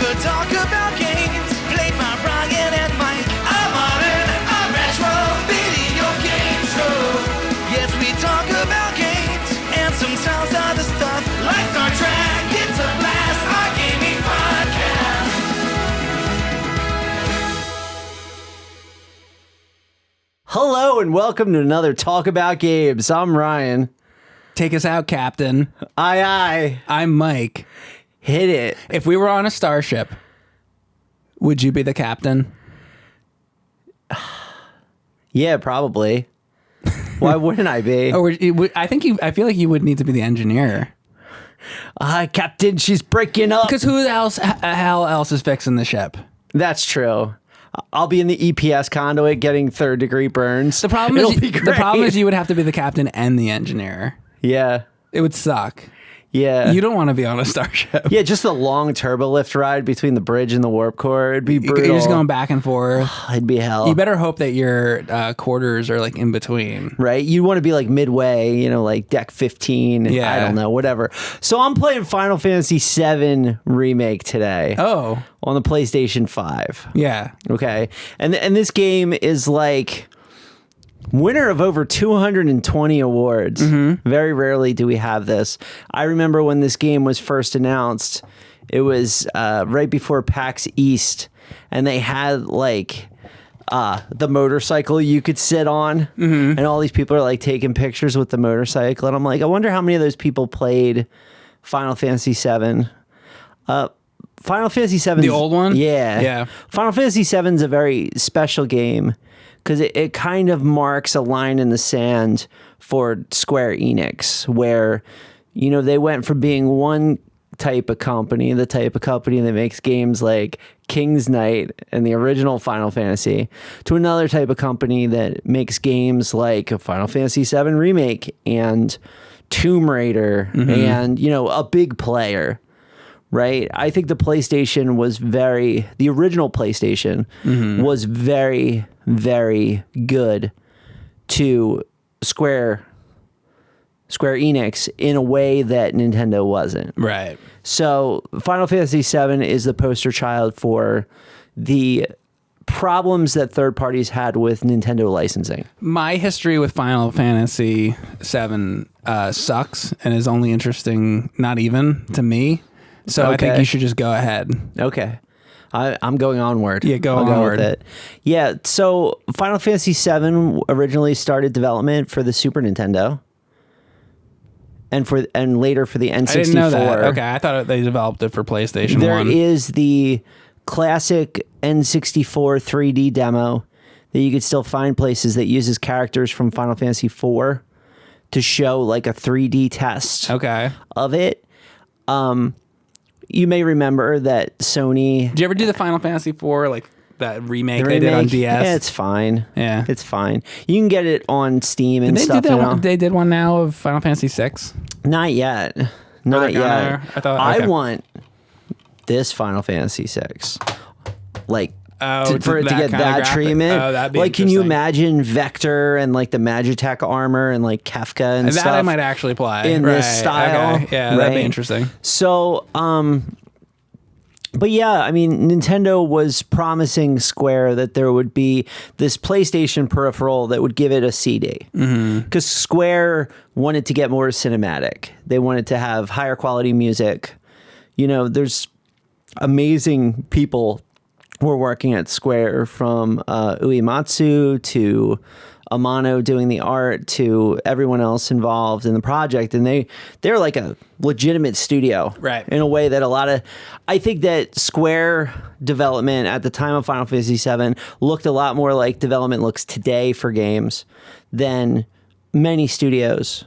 could talk about games played by Ryan and Mike. A modern, a retro video game show. Yes, we talk about games and sometimes other stuff like Star Trek. It's a blast, our gaming podcast. Hello and welcome to another Talk About Games. I'm Ryan. Take us out, Captain. Aye, aye. I'm Mike. Hit it. If we were on a starship, would you be the captain? Yeah, probably. Why wouldn't I be? I feel like you would need to be the engineer. Captain, she's breaking up. Because who else? Hell else is fixing the ship? That's true. I'll be in the EPS conduit getting third-degree burns. The problem is you would have to be the captain and the engineer. Yeah. It would suck. Yeah. You don't want to be on a starship. Yeah, just the long turbo lift ride between the bridge and the warp core. It'd be brutal. You're just going back and forth. It'd be hell. You better hope that your quarters are like in between. Right? You want to be like midway, like deck 15. Yeah. I don't know, whatever. So I'm playing Final Fantasy VII Remake today. Oh. On the PlayStation 5. Yeah. Okay. And this game is like winner of over 220 awards. Mm-hmm. Very rarely do we have this. I remember when this game was first announced, it was right before PAX East, and they had like the motorcycle you could sit on, and all these people are like taking pictures with the motorcycle, and I'm like, I wonder how many of those people played Final Fantasy VII. Final Fantasy VII, the old one? Yeah. Final Fantasy VII is a very special game because it kind of marks a line in the sand for Square Enix, where, they went from being one type of company, the type of company that makes games like King's Knight and the original Final Fantasy, to another type of company that makes games like Final Fantasy VII Remake and Tomb Raider and, a big player. Right? I think the original PlayStation was very, very good to Square Enix in a way that Nintendo wasn't. Right. So Final Fantasy VII is the poster child for the problems that third parties had with Nintendo licensing. My history with Final Fantasy VII sucks and is only interesting, not even to me. So I think you should just go ahead. Okay. I'm going onward. Yeah, I'll onward. Go with it. Yeah, so Final Fantasy VII originally started development for the Super Nintendo. And later for the N64. I didn't know that. Okay, I thought they developed it for PlayStation 1. There is the classic N64 3D demo that you could still find places that uses characters from Final Fantasy IV to show like a 3D test of it. You may remember that Sony... Did you ever do the Final Fantasy IV, like that remake they did on DS? Yeah, it's fine. Yeah. It's fine. You can get it on Steam and stuff. They did one now of Final Fantasy VI? Not yet. Not yet. I want this Final Fantasy VI. Like... to get that treatment. Oh, that'd be like, can you imagine Vector and like the Magitech armor and like Kefka and stuff? That I might actually play in this style. Okay. Yeah, that'd be interesting. So, but yeah, I mean, Nintendo was promising Square that there would be this PlayStation peripheral that would give it a CD. Because Square wanted to get more cinematic. They wanted to have higher quality music. There's amazing people we're working at Square, from Uematsu to Amano doing the art to everyone else involved in the project, and they're like a legitimate studio, right? In a way that I think that Square development at the time of Final Fantasy VII looked a lot more like development looks today for games than many studios.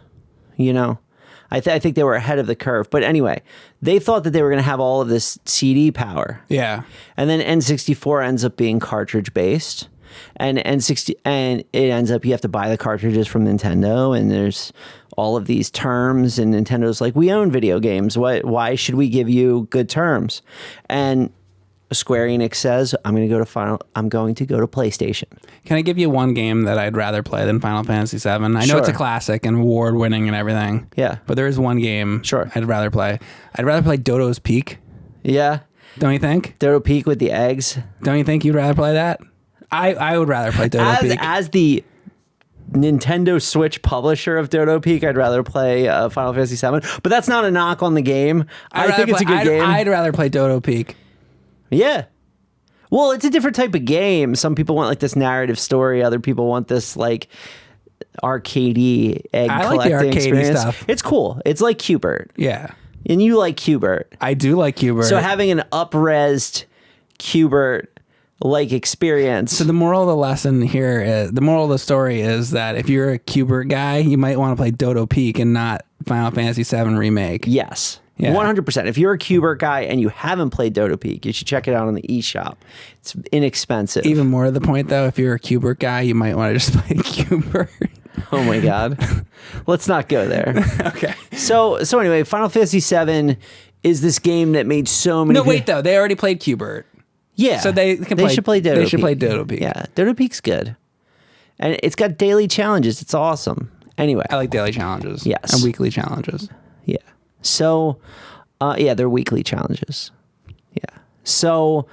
I think they were ahead of the curve. But anyway, they thought that they were going to have all of this CD power. Yeah. And then N64 ends up being cartridge based. And it ends up you have to buy the cartridges from Nintendo, and there's all of these terms, and Nintendo's like, we own video games. Why should we give you good terms? And Square Enix says, I'm going to go to PlayStation. Can I give you one game that I'd rather play than Final Fantasy VII? I know it's a classic and award winning and everything. Yeah. But there is one game I'd rather play. I'd rather play Dodo's Peak. Yeah. Don't you think? Dodo Peak with the eggs. Don't you think you'd rather play that? I would rather play Dodo Peak. As the Nintendo Switch publisher of Dodo Peak, I'd rather play Final Fantasy VII. But that's not a knock on the game. I think it's a good game. I'd rather play Dodo Peak. Yeah. Well, it's a different type of game. Some people want like this narrative story. Other people want this like arcadey egg I collecting like the arcadey experience. stuff. It's cool. It's like Qbert. Yeah. And you like Qbert. I do like Qbert. So having an up-resed Qbert like experience. So the moral of the lesson here is, the moral of the story is that if you're a Qbert guy, you might want to play Dodo Peak and not Final Fantasy VII Remake. Yes. Yeah. 100%. If you're a Qbert guy and you haven't played Dodo Peak, you should check it out on the eShop. It's inexpensive. Even more to the point, though, if you're a Qbert guy, you might want to just play Qbert. Oh my God. Let's not go there. Okay. So anyway, Final Fantasy VII is this game that made so many. No, wait though. They already played Qbert. Yeah. So they should play Dodo Peak. They should play Dodo Peak. Yeah. Dodo Peak's good. And it's got daily challenges. It's awesome. Anyway. I like daily challenges. Yes. And weekly challenges. Yeah. So, yeah, they're weekly challenges. Yeah. So,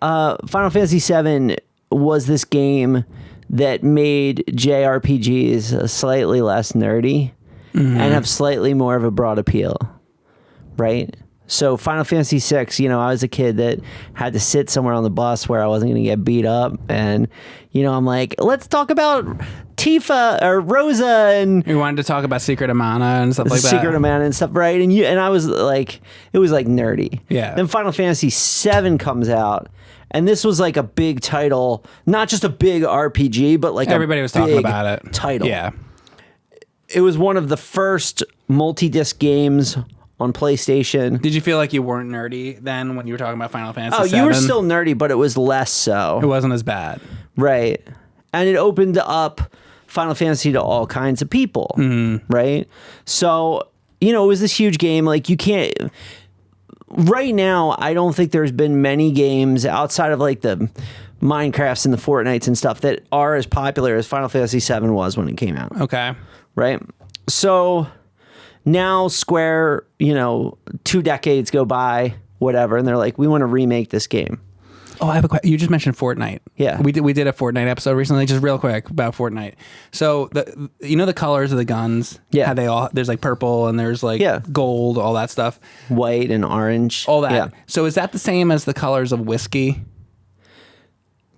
Final Fantasy VII was this game that made JRPGs slightly less nerdy and have slightly more of a broad appeal, right? So Final Fantasy VI, I was a kid that had to sit somewhere on the bus where I wasn't going to get beat up. And, I'm like, let's talk about Tifa or Rosa and... We wanted to talk about Secret of Mana and stuff like that. Secret of Mana and stuff, right? And I was like, it was like nerdy. Yeah. Then Final Fantasy VII comes out. And this was like a big title, not just a big RPG, but like everybody was talking about it. Title. Yeah. It was one of the first multi-disc games on PlayStation. Did you feel like you weren't nerdy then when you were talking about Final Fantasy VII? Oh, you were still nerdy, but it was less so. It wasn't as bad. Right. And it opened up Final Fantasy to all kinds of people. Right. So, it was this huge game. Like you can't... Right now, I don't think there's been many games outside of like the Minecrafts and the Fortnites and stuff that are as popular as Final Fantasy VII was when it came out. Okay. Right? So now Square, 2 decades go by, whatever, and they're like, we want to remake this game. Oh, I have a question. You just mentioned Fortnite. Yeah. We did a Fortnite episode recently, just real quick about Fortnite. So the colors of the guns? Yeah. How there's like purple and there's like gold, all that stuff. White and orange. All that. Yeah. So is that the same as the colors of whiskey?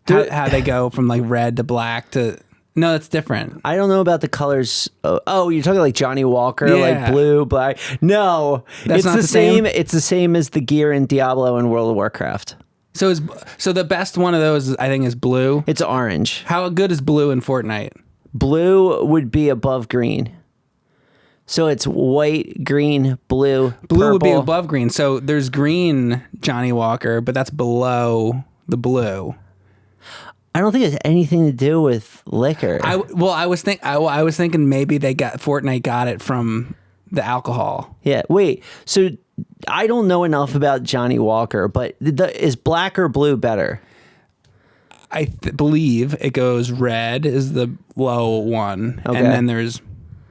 How they go from like red to black to... No, it's different. I don't know about the colors. Oh, you're talking like Johnny Walker, Yeah. like blue, black. No, That's it's not the the same? It's the same as the gear in Diablo and World of Warcraft. So the best one of those, I think, is blue. It's orange. How good is blue in Fortnite? Blue would be above green. So it's white, green, blue, Blue would be purple. above green. So there's green Johnny Walker, but that's below the blue. I don't think it has anything to do with liquor. I was thinking maybe Fortnite got it from the alcohol. Yeah. Wait. So I don't know enough about Johnny Walker, but is black or blue better? I believe it goes red is the low one, Okay. and then there's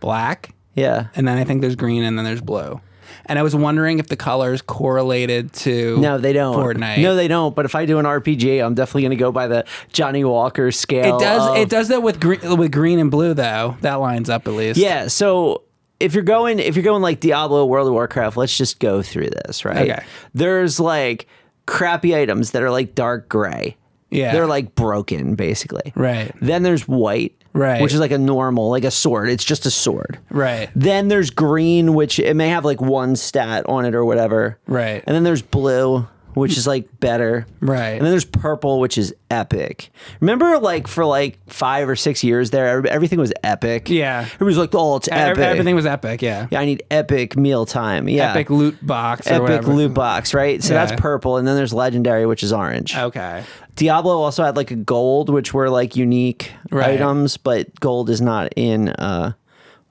black, Yeah. and then I think there's green, and then there's blue. And I was wondering if the colors correlated to No, they don't. Fortnite. No, they don't. But if I do an RPG, I'm definitely going to go by the Johnny Walker scale. It does that with green and blue though. That lines up at least. Yeah. So if you're going like Diablo, World of Warcraft, let's just go through this, right? Okay. There's like crappy items that are like dark gray. Yeah. They're like broken, basically. Right. Then there's white. Right. Which is like a normal, like a sword. It's just a sword. Right. Then there's green, which it may have like one stat on it or whatever. Right. And then there's blue, which is like better. Right. And then there's purple, which is epic. Remember like for like 5 or 6 years there, everything was epic. Yeah. Everybody's like, oh, it's epic. Everything was epic. Yeah. Yeah, I need epic mealtime. Yeah. Epic loot box. Or Epic whatever. loot box, right? So Yeah. that's purple. And then there's legendary, which is orange. Okay. Diablo also had like a gold, which were like unique Right. items, but gold is not in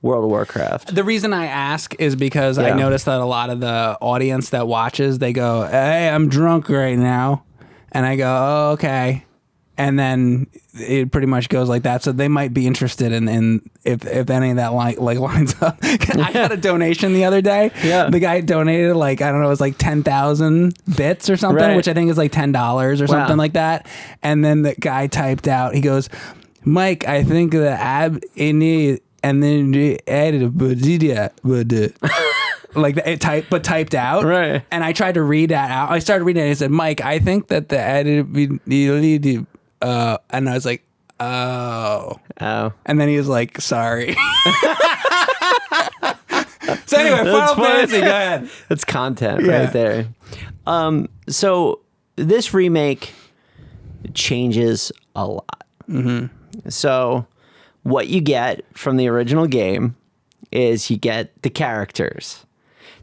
World of Warcraft. The reason I ask is because I Yeah. noticed that a lot of the audience that watches, they go, "Hey, I'm drunk right now," and I go, "Oh, okay." And then it pretty much goes like that. So they might be interested in if any of that lines up. I got a donation the other day. Yeah. The guy donated I don't know, it was 10,000 bits or something, Right. which I think is $10 or something like that. And then the guy typed out, he goes, Mike, I think the ab in and then they added a but typed out. Right. And I tried to read that out. I started reading it and it said, Mike, I think that the added and I was like, oh. And then he was like, sorry. So anyway, Final Fantasy, go ahead. That's content right there. So this remake changes a lot. So what you get from the original game is you get the characters.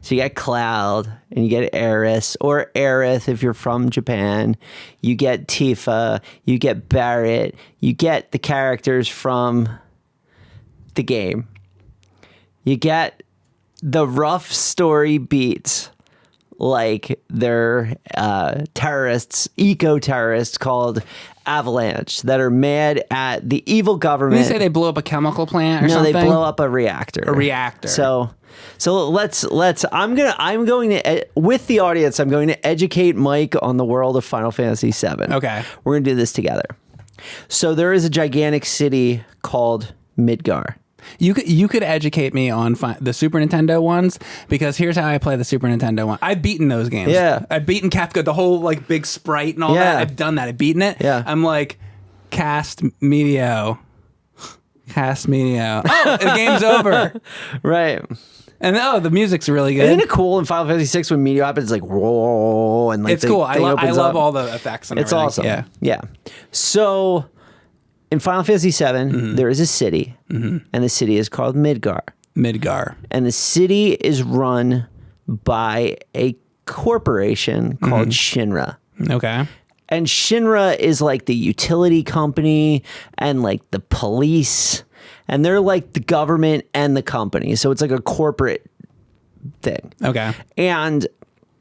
So you get Cloud, and you get Aerith, or Aerith if you're from Japan. You get Tifa, you get Barret, you get the characters from the game. You get the rough story beats, like they're terrorists, eco-terrorists called Avalanche that are mad at the evil government. Did you say they blew up a chemical plant or something? No, they blow up a reactor. A reactor. So let's I'm going to with the audience, I'm going to educate Mike on the world of Final Fantasy VII. Okay. We're going to do this together. So there is a gigantic city called Midgar. You could educate me on the Super Nintendo ones, because here's how I play the Super Nintendo one. I've beaten those games. Yeah. I've beaten Kefka, the whole big sprite and all that. I've done that. I've beaten it. Yeah. I'm like, cast Medio. Oh, the game's over. Right. And the music's really good. Isn't it cool in Final Fantasy VI when Meteor happens, like, whoa, and it's the cool. I thing love opens up. all the effects and It's everything. awesome. Yeah. So in Final Fantasy VII, there is a city, and the city is called Midgar. Midgar. And the city is run by a corporation called Shinra. Okay. And Shinra is like the utility company and like the police, and they're like the government and the company. So it's like a corporate thing. Okay. And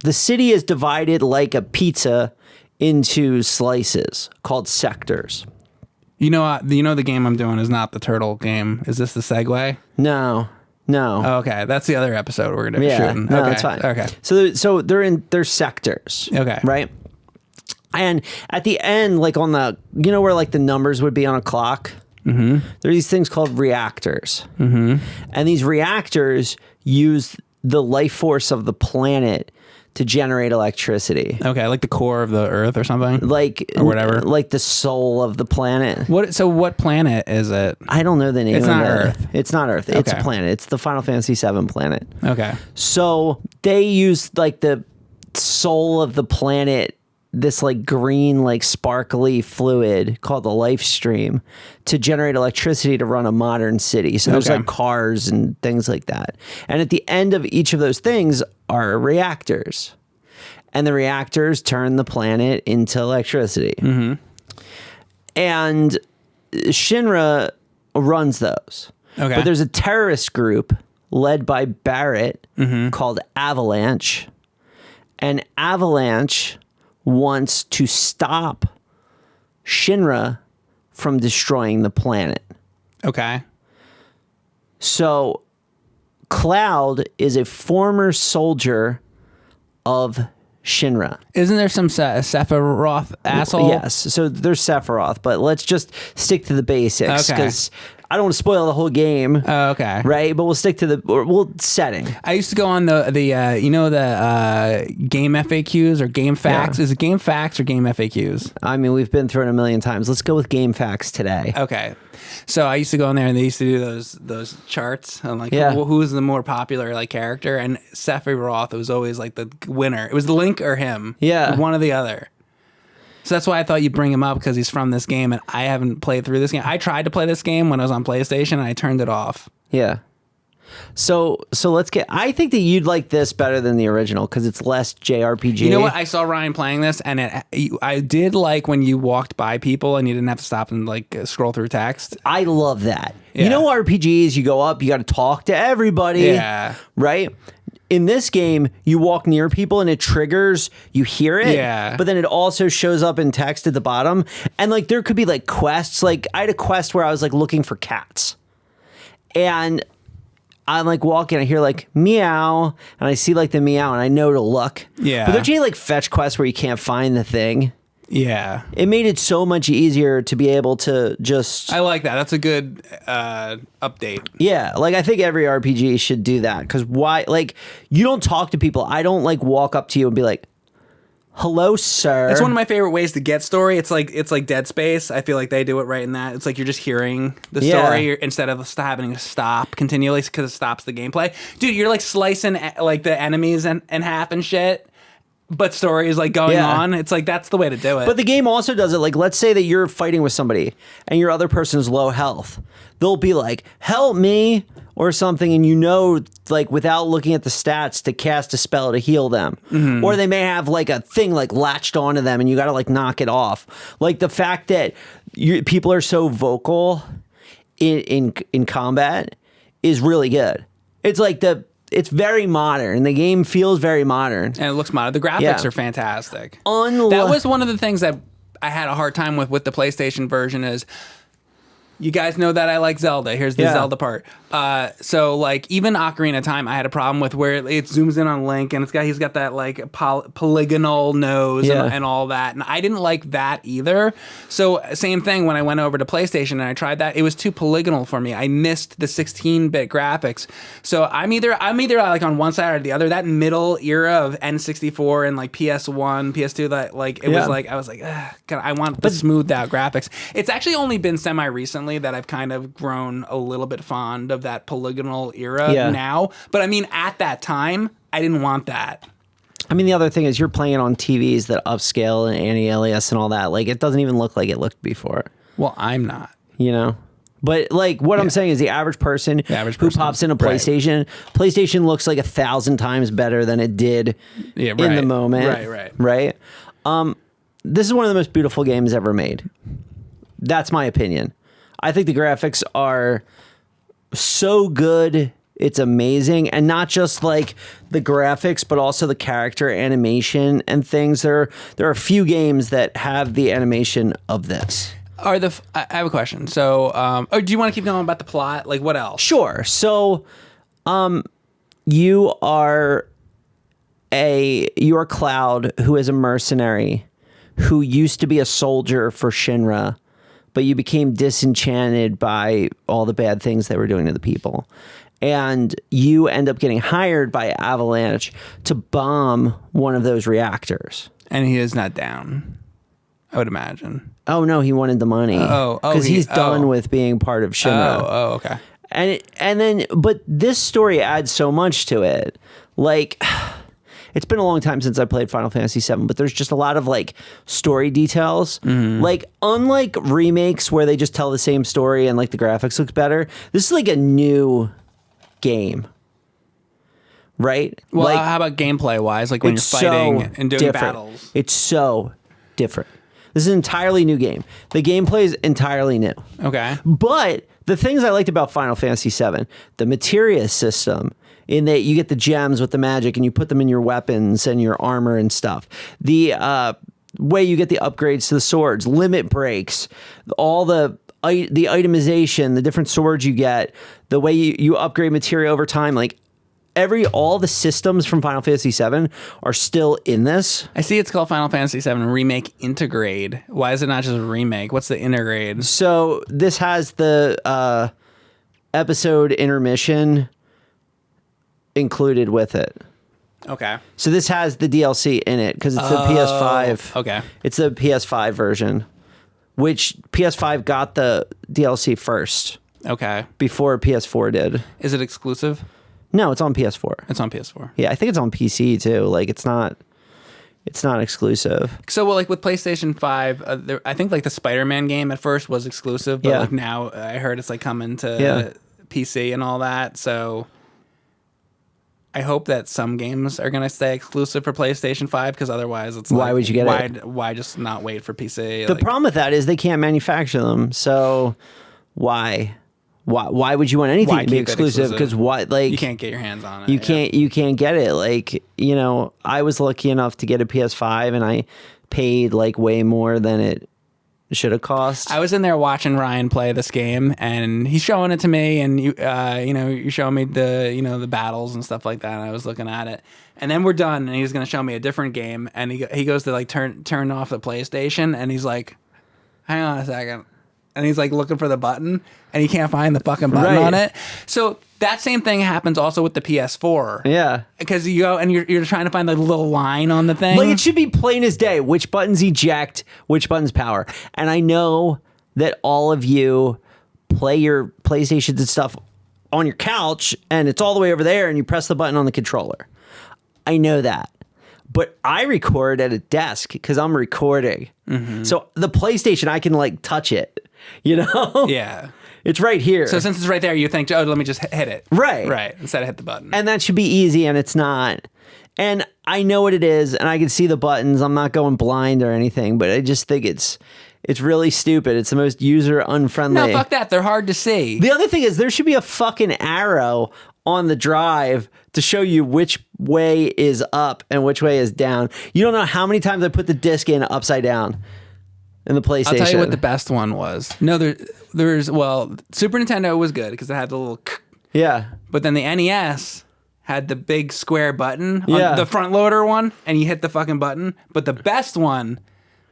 the city is divided like a pizza into slices called sectors. You know the game I'm doing is not the turtle game. Is this the segue? No. Oh, okay, that's the other episode we're gonna be shooting. No, Okay. that's fine. Okay. So they're sectors. Okay. Right? And at the end, like on the, where like the numbers would be on a clock? There are these things called reactors. And these reactors use the life force of the planet to generate electricity. Okay, like the core of the Earth or something? Or whatever. Like the soul of the planet. What planet is it? I don't know the name It's of it. not Earth. It's not Earth. It's a Okay. planet. It's the Final Fantasy VII planet. Okay. So they use like the soul of the planet, this like green, like sparkly fluid called the life stream, to generate electricity to run a modern city. So there's Okay. like cars and things like that. And at the end of each of those things are reactors. And the reactors turn the planet into electricity. And Shinra runs those. Okay. But there's a terrorist group led by Barret called Avalanche. And Avalanche wants to stop Shinra from destroying the planet. Okay. So Cloud is a former soldier of Shinra. Isn't there some Sephiroth asshole? Yes. So there's Sephiroth, but let's just stick to the basics, Okay. because I don't want to spoil the whole game. Oh, okay. Right, but we'll stick to setting. I used to go on the game FAQs or game facts. Yeah. Is it game facts or game FAQs? I mean, we've been through it a million times. Let's go with game facts today. Okay. So I used to go in there and they used to do those charts on like Yeah. who's the more popular like character, and Sephiroth was always like the winner. It was Link or him. Yeah. One or the other. So that's why I thought you'd bring him up, because he's from this game and I haven't played through this game. I tried to play this game when I was on PlayStation and I turned it off. Yeah. So let's get. I think that you'd like this better than the original because it's less JRPG. You know what? I saw Ryan playing this, and I did like when you walked by people and you didn't have to stop and like scroll through text. I love that. Yeah. You know, RPGs, you go up, you got to talk to everybody. Yeah. Right? In this game, you walk near people and it triggers, you hear it, but then it also shows up in text at the bottom. And like there could be like quests. Like I had a quest where I was like looking for cats. And I'm like walking, I hear like meow, and I see like the meow and I know to look. Yeah. But there's any like fetch quests where you can't find the thing. Yeah. It made it so much easier to be able to just... I like that. That's a good update. Yeah. Like, I think every RPG should do that. Because why... Like, you don't talk to people. I don't, like, walk up to you and be like, hello, sir. It's one of my favorite ways to get story. It's like Dead Space. I feel like they do it right in that. It's like you're just hearing the story instead of having to stop continually because it stops the gameplay. Dude, you're, like, slicing, like, the enemies in half and shit. But story is like going on. It's like that's the way to do it. But the game also does it. Like, let's say that you're fighting with somebody and your other person's low health. They'll be like, help me or something. And you know, like without looking at the stats to cast a spell to heal them. Mm-hmm. Or they may have like a thing like latched onto them and you got to like knock it off. Like the fact that people are so vocal in combat is really good. It's like it's very modern. The game feels very modern. And it looks modern. The graphics are fantastic. That was one of the things that I had a hard time with the PlayStation version is... You guys know that I like Zelda. Here's the Zelda part. So like even Ocarina of Time, I had a problem with where it zooms in on Link and he's got that like polygonal nose and all that, and I didn't like that either. So same thing when I went over to PlayStation and I tried that, it was too polygonal for me. I missed the 16-bit graphics. So I'm either like on one side or the other. That middle era of N64 and like PS1, PS2, that like it was like I was like, God, I want the smoothed out graphics. It's actually only been semi recently that I've kind of grown a little bit fond of that polygonal era now. But I mean, at that time, I didn't want that. I mean, the other thing is you're playing it on TVs that upscale and anti-alias and all that. Like, it doesn't even look like it looked before. Well, I'm not. You know? But, like, what I'm saying is the average person who pops in a PlayStation, PlayStation looks like 1,000 times better than it did in the moment. Right? This is one of the most beautiful games ever made. That's my opinion. I think the graphics are so good, it's amazing. And not just like the graphics, but also the character animation and things. There are a few games that have the animation of this. I have a question. So, do you want to keep going about the plot? Like, what else? Sure. So, you are Cloud, who is a mercenary, who used to be a soldier for Shinra, but you became disenchanted by all the bad things they were doing to the people. And you end up getting hired by Avalanche to bomb one of those reactors. And he is not down, I would imagine. Oh, no, he wanted the money. Because he's done with being part of Shinra. Okay. But this story adds so much to it. Like... It's been a long time since I played Final Fantasy VII, but there's just a lot of like story details. Mm-hmm. Like unlike remakes where they just tell the same story and like the graphics look better, this is like a new game, right? Well, like, how about gameplay wise? Like when you're fighting and doing battles, it's so different. This is an entirely new game. The gameplay is entirely new. Okay, but the things I liked about Final Fantasy VII, the materia system. In that you get the gems with the magic and you put them in your weapons and your armor and stuff. The way you get the upgrades to the swords, limit breaks, all the itemization, the different swords you get, the way you upgrade materia over time, like all the systems from Final Fantasy VII are still in this. I see it's called Final Fantasy VII Remake Integrate. Why is it not just Remake? What's the integrate? So this has the episode intermission included with it. Okay. So this has the DLC in it because it's the PS5. Okay. It's the PS5 version, which PS5 got the DLC first. Okay. Before PS4 did. Is it exclusive? No, it's on PS4. It's on PS4. Yeah, I think it's on PC too. Like it's not exclusive. So, well, like with PlayStation 5, I think like the Spider-Man game at first was exclusive, but like now I heard it's like coming to PC and all that. So I hope that some games are going to stay exclusive for PlayStation 5 because otherwise it's why would you get it? Why just not wait for PC? The problem with that is they can't manufacture them. So why? Why would you want anything Why to be keep it exclusive? Because what, like, you can't get your hands on it. You can't get it. Like, you know, I was lucky enough to get a PS5 and I paid like way more than it should have cost. I was in there watching Ryan play this game, and he's showing it to me, and you're showing me the battles and stuff like that. And I was looking at it, and then we're done, and he's going to show me a different game, and he goes to like turn off the PlayStation, and he's like, hang on a second. And he's like looking for the button, and he can't find the fucking button on it. So that same thing happens also with the PS4. Yeah, because you go and you're trying to find the little line on the thing. Like, it should be plain as day. Which buttons eject, which buttons power. And I know that all of you play your PlayStations and stuff on your couch, and it's all the way over there, and you press the button on the controller. I know that. But I record at a desk because I'm recording. Mm-hmm. So the PlayStation, I can like touch it. You know? Yeah. It's right here. So since it's right there, you think, oh, let me just hit it. Right. Instead of hit the button. And that should be easy, and it's not. And I know what it is, and I can see the buttons. I'm not going blind or anything, but I just think it's really stupid. It's the most user unfriendly. No, fuck that. They're hard to see. The other thing is there should be a fucking arrow on the drive to show you which way is up and which way is down. You don't know how many times I put the disc in upside down. In the PlayStation. I'll tell you what the best one was. No, there's Super Nintendo was good because it had the little yeah. But then the NES had the big square button on the front loader one, and you hit the fucking button. But the best one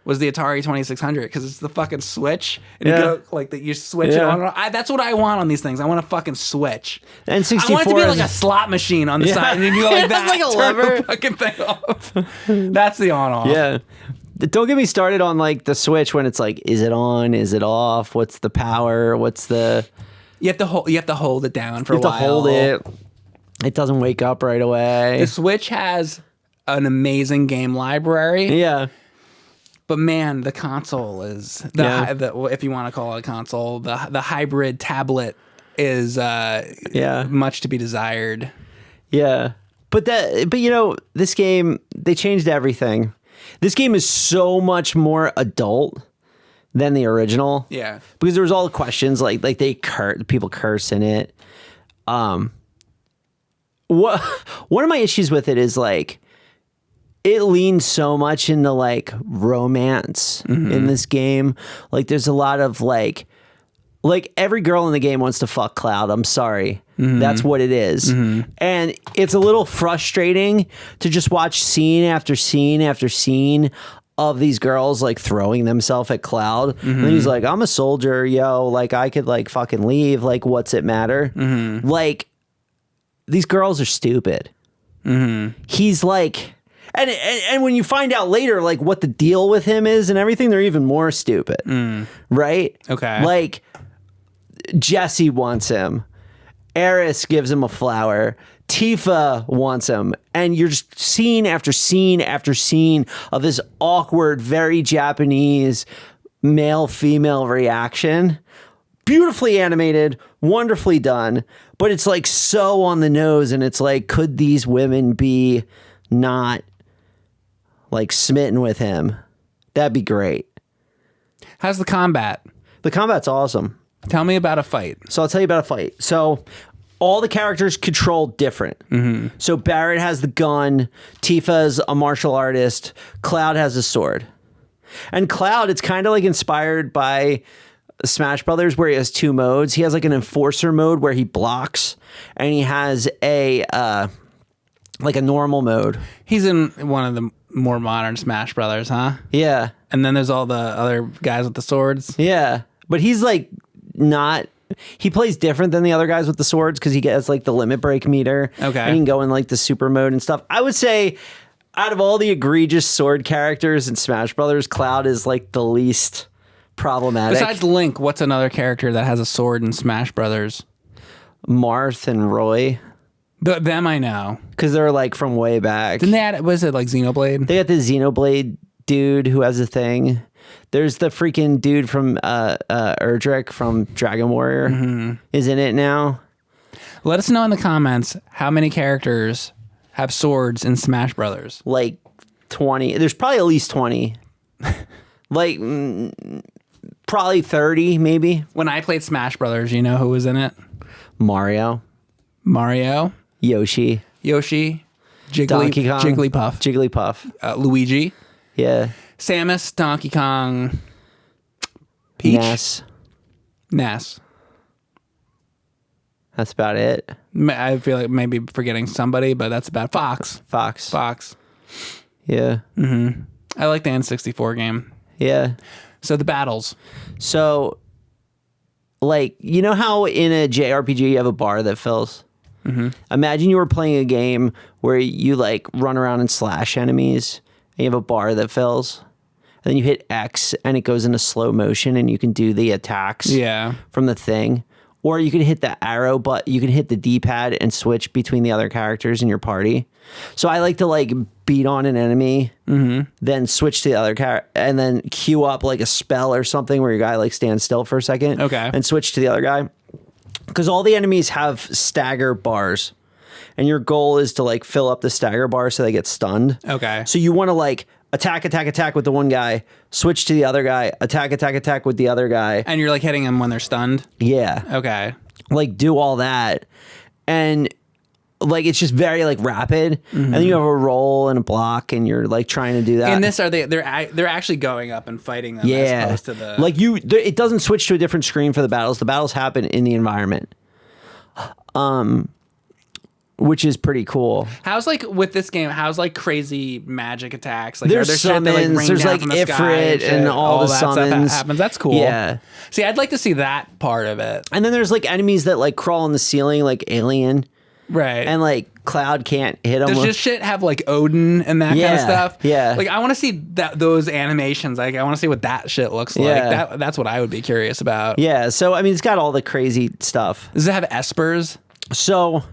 was the Atari 2600 because it's the fucking switch. And you go like that. You switch it on. That's what I want on these things. I want a fucking switch. And 64. I want it to be like a slot machine on the side, and you go like that. Like a turn lever. the fucking thing off. That's the on-off. Yeah. Don't get me started on like the switch when it's like, is it on? Is it off? What's the power? What's the? You have to hold it down for a while. You have to hold it. It doesn't wake up right away. The Switch has an amazing game library. Yeah. But man, the console is if you want to call it a console, the hybrid tablet is much to be desired. Yeah. But you know, this game, they changed everything. This game is so much more adult than the original. Yeah. Because there was all the questions like people curse in it. One of my issues with it is like it leans so much into like romance in this game. Like there's a lot of like every girl in the game wants to fuck Cloud. I'm sorry. That's what it is. And it's a little frustrating to just watch scene after scene after scene of these girls like throwing themselves at Cloud. And he's like, I'm a soldier, yo. Like I could like fucking leave. Like what's it matter? Like these girls are stupid. He's like, and when you find out later like what the deal with him is and everything, they're even more stupid. Right? Okay. Like Jesse wants him. Eris gives him a flower. Tifa wants him. And you're just scene after scene after scene of this awkward, very Japanese male-female reaction. Beautifully animated, wonderfully done, but it's like so on the nose, and it's like, could these women be not like smitten with him? That'd be great. How's the combat? The combat's awesome. Tell me about a fight. So I'll tell you about a fight. So all the characters control different. So Barrett has the gun. Tifa's a martial artist. Cloud has a sword. And Cloud, it's kind of like inspired by Smash Brothers, where he has two modes. He has like an enforcer mode where he blocks, and he has a like a normal mode. He's in one of the more modern Smash Brothers, huh? Yeah. And then there's all the other guys with the swords. Yeah. But he's like not... He plays different than the other guys with the swords because he gets like the limit break meter. Okay. And he can go in like the super mode and stuff. I would say out of all the egregious sword characters in Smash Brothers, Cloud is like the least problematic. Besides Link, what's another character that has a sword in Smash Brothers? Marth and Roy. Them I know. Because they're like from way back. Didn't they add, was it like Xenoblade? They got the Xenoblade dude who has a thing. There's the freaking dude from Erdrick from Dragon Warrior is in it now. Let us know in the comments how many characters have swords in Smash Brothers. Like 20. There's probably at least 20. Like Probably 30, maybe. When I played Smash Brothers, you know who was in it? Mario, Yoshi, Donkey Kong, Jigglypuff, Luigi, Samus, Donkey Kong, Peach, Ness. That's about it. I feel like maybe forgetting somebody, but that's about Fox. Yeah. Mm-hmm. I like the N64 game. Yeah. So the battles. So, like, you know how in a JRPG you have a bar that fills? Mm-hmm. Imagine you were playing a game where you, like, run around and slash enemies, and you have a bar that fills. And then you hit X, and it goes into slow motion, and you can do the attacks from the thing. Or you can hit the arrow, but you can hit the D-pad and switch between the other characters in your party. So I like to like beat on an enemy, then switch to the other character, and then queue up like a spell or something where your guy like stands still for a second, and switch to the other guy. Because all the enemies have stagger bars, and your goal is to like fill up the stagger bar so they get stunned. Okay. So you want to like attack with the one guy, switch to the other guy, attack with the other guy. And you're like hitting them when they're stunned? Yeah. Okay. Like do all that. And like it's just very like rapid. And then you have a roll and a block and you're like trying to do that. And this they're actually going up and fighting them as opposed to the like it doesn't switch to a different screen for the battles. The battles happen in the environment. Which is pretty cool. How's like with this game? How's like crazy magic attacks? Like there's summons. There's like Ifrit and all the summons. Stuff happens. That's cool. Yeah. See, I'd like to see that part of it. And then there's like enemies that like crawl on the ceiling, like Alien. Right. And like Cloud can't hit them. Does this shit have like Odin and that kind of stuff? Yeah. Like I want to see those animations. Like I want to see what that shit looks like. Yeah. That's what I would be curious about. Yeah. So I mean, it's got all the crazy stuff. Does it have espers? So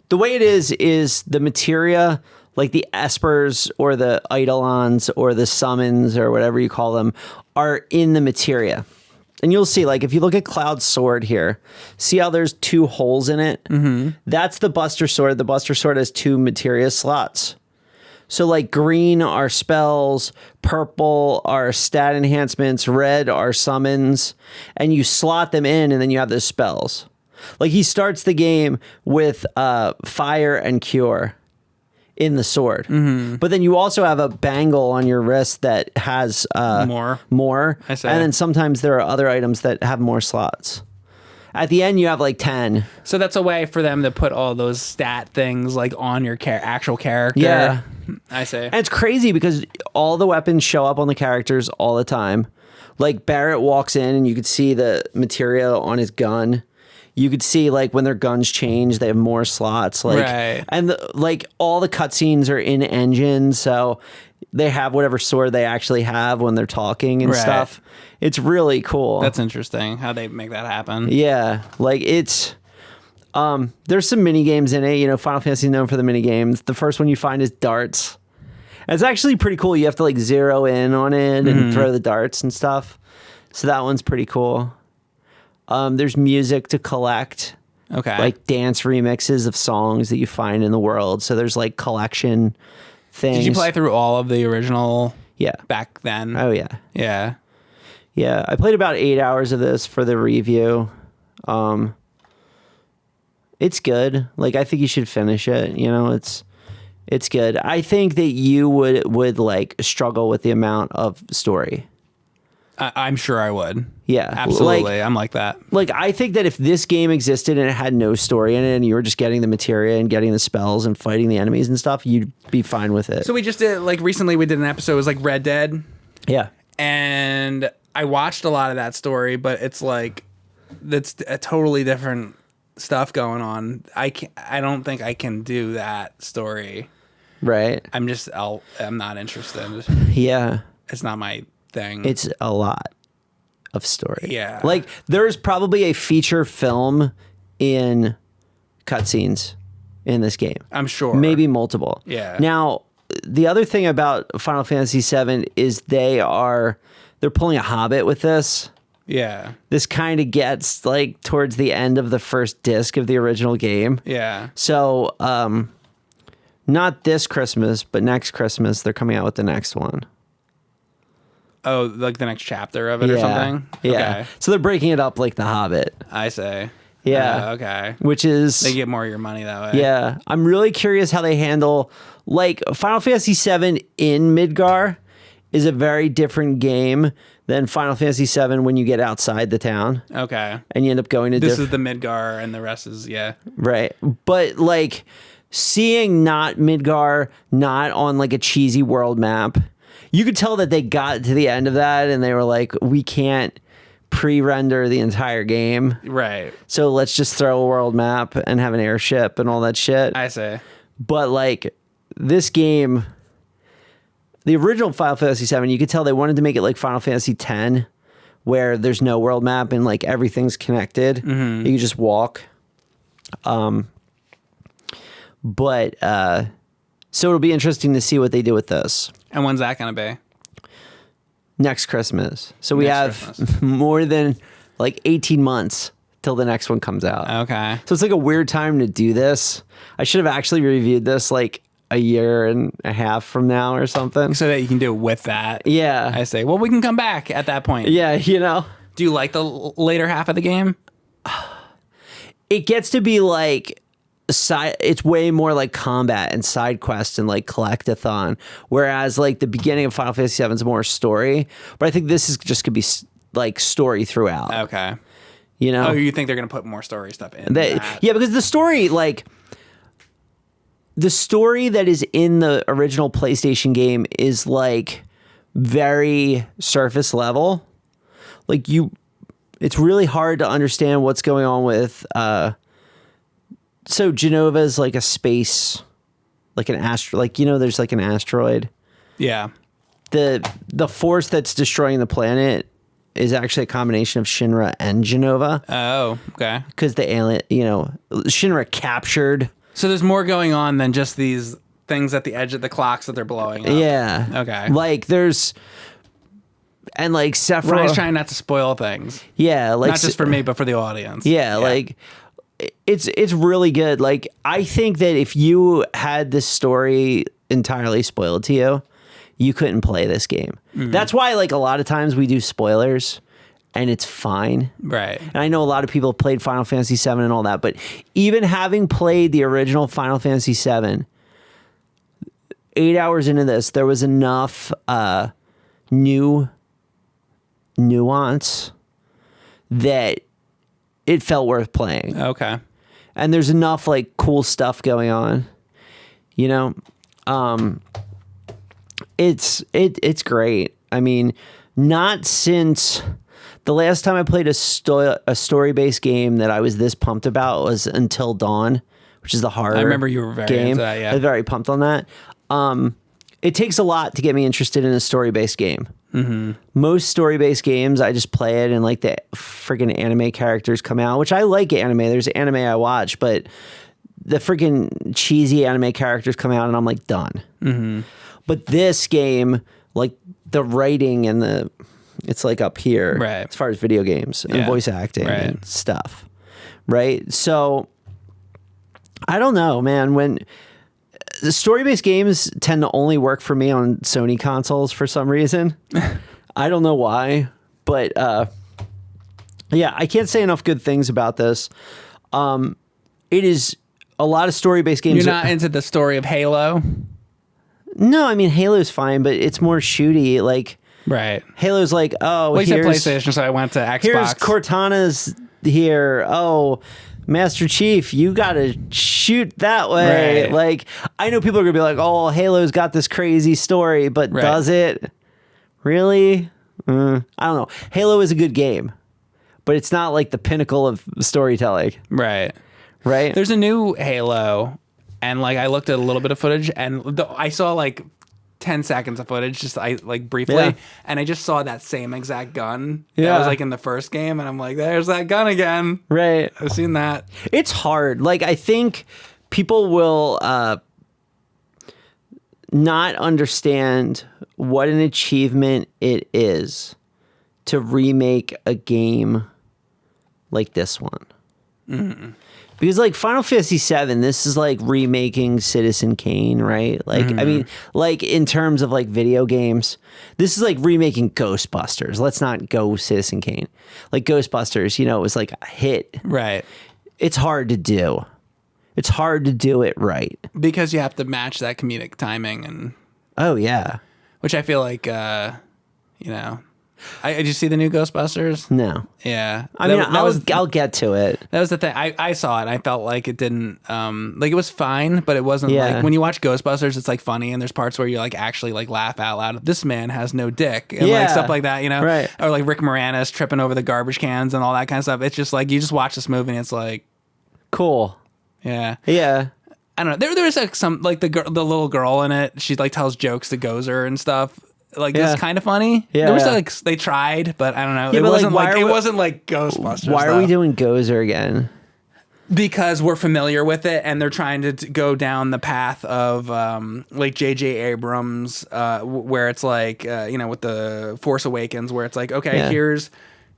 the way it is the materia, like the espers or the eidolons or the summons or whatever you call them, are in the materia. And you'll see, like, if you look at Cloud's sword here, see how there's 2 holes in it? Mm-hmm. That's the Buster Sword. The Buster Sword has 2 materia slots. So, like, green are spells, purple are stat enhancements, red are summons, and you slot them in, and then you have those spells. Like, he starts the game with fire and cure in the sword. Mm-hmm. But then you also have a bangle on your wrist that has more. I see. And then sometimes there are other items that have more slots. At the end, you have like 10. So that's a way for them to put all those stat things like on your actual character. Yeah. I see. And it's crazy because all the weapons show up on the characters all the time. Like Barrett walks in and you could see the material on his gun. You could see like when their guns change, they have more slots. Like, right. And like all the cutscenes are in engine, so they have whatever sword they actually have when they're talking and stuff. It's really cool. That's interesting how they make that happen. Yeah, like it's there's some mini games in it. You know, Final Fantasy is known for the mini games. The first one you find is darts. And it's actually pretty cool. You have to like zero in on it and throw the darts and stuff. So that one's pretty cool. There's music to collect. Okay. Like dance remixes of songs that you find in the world. So there's like collection things. Did you play through all of the original? Yeah. Back then? Oh, yeah. Yeah. Yeah. I played about 8 hours of this for the review. It's good. Like, I think you should finish it. You know, it's good. I think that you would like struggle with the amount of story. I'm sure I would. Yeah. Absolutely. Like, I'm like that. Like, I think that if this game existed and it had no story in it and you were just getting the materia and getting the spells and fighting the enemies and stuff, you'd be fine with it. So we just did, like, recently we did an episode, it was like Red Dead. Yeah. And I watched a lot of that story, but it's like, that's a totally different stuff going on. I don't think I can do that story. Right. I'm not interested. Yeah. It's not my thing. It's a lot of story. Yeah. Like, there's probably a feature film in cutscenes in this game. I'm sure. Maybe multiple. Yeah. Now, the other thing about Final Fantasy VII is they're pulling a Hobbit with this. Yeah. This kind of gets like towards the end of the first disc of the original game. Yeah. So, not this Christmas, but next Christmas, they're coming out with the next one. Oh, like the next chapter of it or something? Yeah. Okay. So they're breaking it up like The Hobbit. I say. Yeah. Okay. Which is... They get more of your money that way. Yeah. I'm really curious how they handle... Like, Final Fantasy VII in Midgar is a very different game than Final Fantasy VII when you get outside the town. Okay. And you end up going to... This is the Midgar and the rest is, Right. But, like, seeing not Midgar, not on, like, a cheesy world map, you could tell that they got to the end of that and they were like, we can't pre-render the entire game. Right. So let's just throw a world map and have an airship and all that shit. I say. But, like, this game... The original Final Fantasy VII, you could tell they wanted to make it like Final Fantasy X, where there's no world map and like everything's connected. Mm-hmm. You can just walk. But so it'll be interesting to see what they do with this. And when's that going to be? Next Christmas. So we have more than like 18 months till the next one comes out. Okay. So it's like a weird time to do this. I should have actually reviewed this like a year and a half from now or something. So that you can do it with that. Yeah. I say, well, we can come back at that point. Yeah, you know. Do you like the later half of the game? It gets to be like it's way more like combat and side quests and like collectathon, whereas like the beginning of Final Fantasy VII is more story. But I think this is just could be like story throughout. Okay. You know? Oh, you think they're going to put more story stuff in that? Yeah, because the story, like... The story that is in the original PlayStation game is like very surface level. Like it's really hard to understand what's going on with, so Genova's like a space, like an like, you know, there's like an asteroid. Yeah. The force that's destroying the planet is actually a combination of Shinra and Genova. Oh, okay. Because the alien, you know, Shinra captured. So there's more going on than just these things at the edge of the clocks that they're blowing up. Yeah. Okay. Like there's... And like Sephiroth... Ryan's trying not to spoil things. Yeah. Like, not just for me, but for the audience. Yeah. Like it's really good. Like I think that if you had this story entirely spoiled to you, you couldn't play this game. Mm-hmm. That's why like a lot of times we do spoilers. And it's fine. Right. And I know a lot of people have played Final Fantasy VII and all that, but even having played the original Final Fantasy VII, 8 hours into this, there was enough new nuance that it felt worth playing. Okay. And there's enough like cool stuff going on, you know? It's great. I mean, not since... The last time I played a story-based game that I was this pumped about was Until Dawn, which is the horror game. I remember you were very into that, yeah. I was very pumped on that. It takes a lot to get me interested in a story-based game. Mm-hmm. Most story-based games, I just play it and like the freaking anime characters come out, which I like anime. There's anime I watch, but the freaking cheesy anime characters come out and I'm like done. Mm-hmm. But this game, like the writing and it's like up here, right, as far as video games and voice acting and stuff, right? So I don't know, man. When the story-based games tend to only work for me on Sony consoles for some reason. I don't know why, but yeah, I can't say enough good things about this. It is a lot of story-based games. You're not into the story of Halo? No, I mean Halo's fine, but it's more shooty, like. Right. Halo's like, oh, well, here's PlayStation, so I went to Xbox. Here's Cortana's here. Oh, Master Chief, you gotta shoot that way. Right. Like, I know people are gonna be like, oh, Halo's got this crazy story, but does it really? I don't know. Halo is a good game, but it's not like the pinnacle of storytelling. Right. Right. There's a new Halo, and like I looked at a little bit of footage, and I saw like 10 seconds of footage, just briefly, and I just saw that same exact gun that was like in the first game, and I'm like, there's that gun again. Right. I've seen that. It's hard. Like, I think people will not understand what an achievement it is to remake a game like this one. Mm-hmm. Because like Final Fantasy VII, this is like remaking Citizen Kane, right? Like, I mean, like in terms of like video games, this is like remaking Ghostbusters. Let's not go Citizen Kane. Like Ghostbusters, you know, it was like a hit. Right. It's hard to do. It's hard to do it right. Because you have to match that comedic timing and... Oh, yeah. Which I feel like, you know... did you see the new Ghostbusters? No. Yeah. I mean, I'll get to it. That was the thing. I saw it and I felt like it didn't, like it was fine, but it wasn't like, when you watch Ghostbusters, it's like funny and there's parts where you like actually like laugh out loud. This man has no dick and like stuff like that, you know? Right. Or like Rick Moranis tripping over the garbage cans and all that kind of stuff. It's just like, you just watch this movie and it's like... Cool. Yeah. Yeah. I don't know. There was like some, like the little girl in it, she like tells jokes to Gozer and stuff. Like it was kind of funny. Yeah, there was like they tried, but I don't know. It wasn't like it wasn't like Ghostbusters. Why are we doing Gozer again? Because we're familiar with it, and they're trying to go down the path of like J.J. Abrams, where it's like you know, with the Force Awakens, where it's like, okay, here's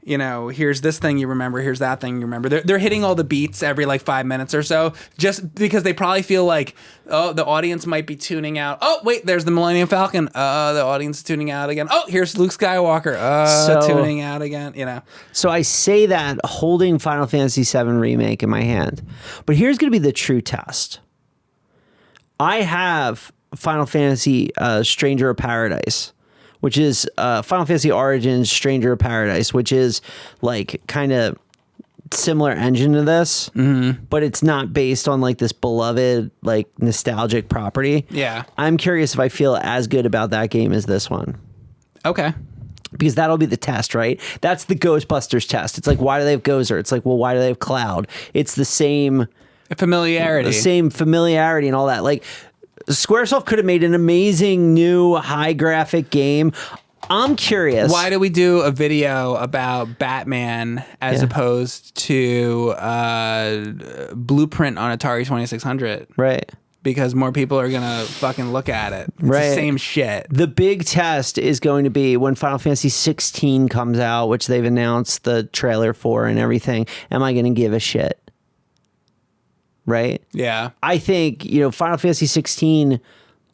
this thing you remember, here's that thing you remember. They're hitting all the beats every like 5 minutes or so, just because they probably feel like, oh, the audience might be tuning out. Oh, wait, there's the Millennium Falcon. The audience is tuning out again. Oh, here's Luke Skywalker. Tuning out again, you know. So I say that holding Final Fantasy VII Remake in my hand. But here's going to be the true test. I have Final Fantasy Stranger of Paradise, which is Final Fantasy Origins Stranger of Paradise, which is like kind of similar engine to this, but it's not based on like this beloved, like nostalgic property. Yeah. I'm curious if I feel as good about that game as this one. Okay. Because that'll be the test, right? That's the Ghostbusters test. It's like, why do they have Gozer? It's like, well, why do they have Cloud? It's the same... Familiarity. The same familiarity and all that. Like... Squaresoft could have made an amazing new high graphic game. I'm curious. Why do we do a video about Batman as opposed to Blueprint on Atari 2600? Right. Because more people are going to fucking look at it. It's right. the same shit. The big test is going to be when Final Fantasy 16 comes out, which they've announced the trailer for and everything. Am I going to give a shit? Right? Yeah. I think, you know, Final Fantasy 16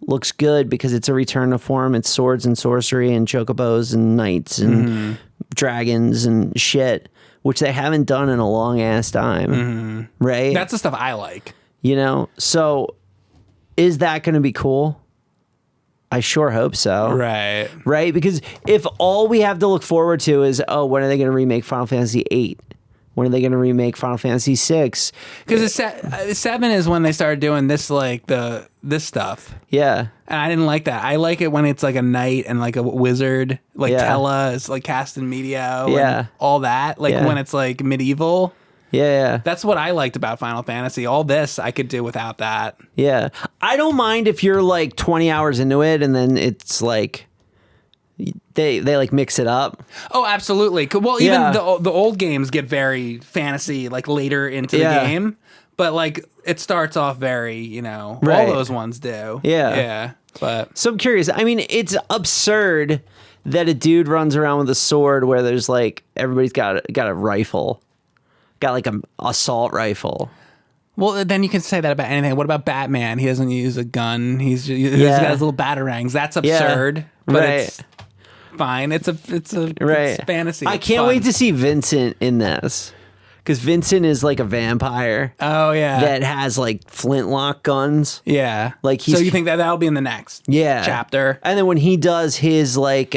looks good because it's a return to form. It's swords and sorcery and chocobos and knights and dragons and shit, which they haven't done in a long ass time. Right? That's the stuff I like. You know? So is that going to be cool? I sure hope so. Right. Right? Because if all we have to look forward to is, oh, when are they going to remake Final Fantasy 8? When are they going to remake Final Fantasy 6? Because 7 is when they started doing this, like this stuff. Yeah, and I didn't like that. I like it when it's like a knight and like a wizard, like Tella is like cast in Medio. And all that. Like when it's like medieval. Yeah. That's what I liked about Final Fantasy. All this I could do without that. Yeah, I don't mind if you're like 20 hours into it and then it's like. They like mix it up. Oh, absolutely. Well, even the old games get very fantasy like later into the game, but like it starts off very, you know, all those ones do. Yeah. But so I'm curious. I mean, it's absurd that a dude runs around with a sword where there's like everybody's got a rifle, got like an assault rifle. Well, then you can say that about anything. What about Batman? He doesn't use a gun. He's got his little batarangs. That's absurd, but it's fine. It's fantasy. I can't wait to see Vincent in this because Vincent is like a vampire. Oh yeah, that has like flintlock guns. Yeah, like so you think that'll be in the next chapter? And then when he does his like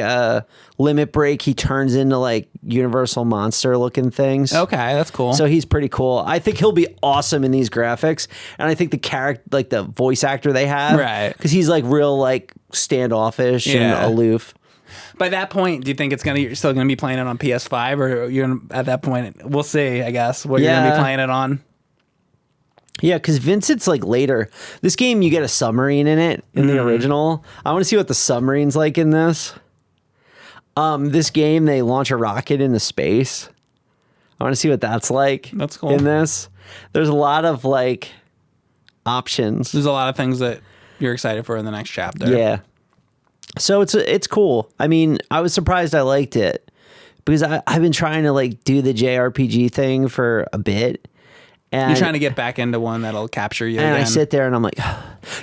limit break, he turns into like Universal monster looking things. Okay, that's cool. So he's pretty cool. I think he'll be awesome in these graphics, and I think the character, like the voice actor they have, right? Because he's like real like standoffish and aloof. By that point, do you think you're still gonna be playing it on PS5, or you're at that point? We'll see. I guess what you're gonna be playing it on. Yeah, because Vincent's like later. This game, you get a submarine in it in the original. I want to see what the submarine's like in this. This game, they launch a rocket into space. I want to see what that's like. That's cool. In this, there's a lot of like options. There's a lot of things that you're excited for in the next chapter. Yeah. So it's cool. I mean, I was surprised I liked it because I've been trying to like do the JRPG thing for a bit, And you're trying to get back into one that'll capture you. And again. I sit there and I'm like,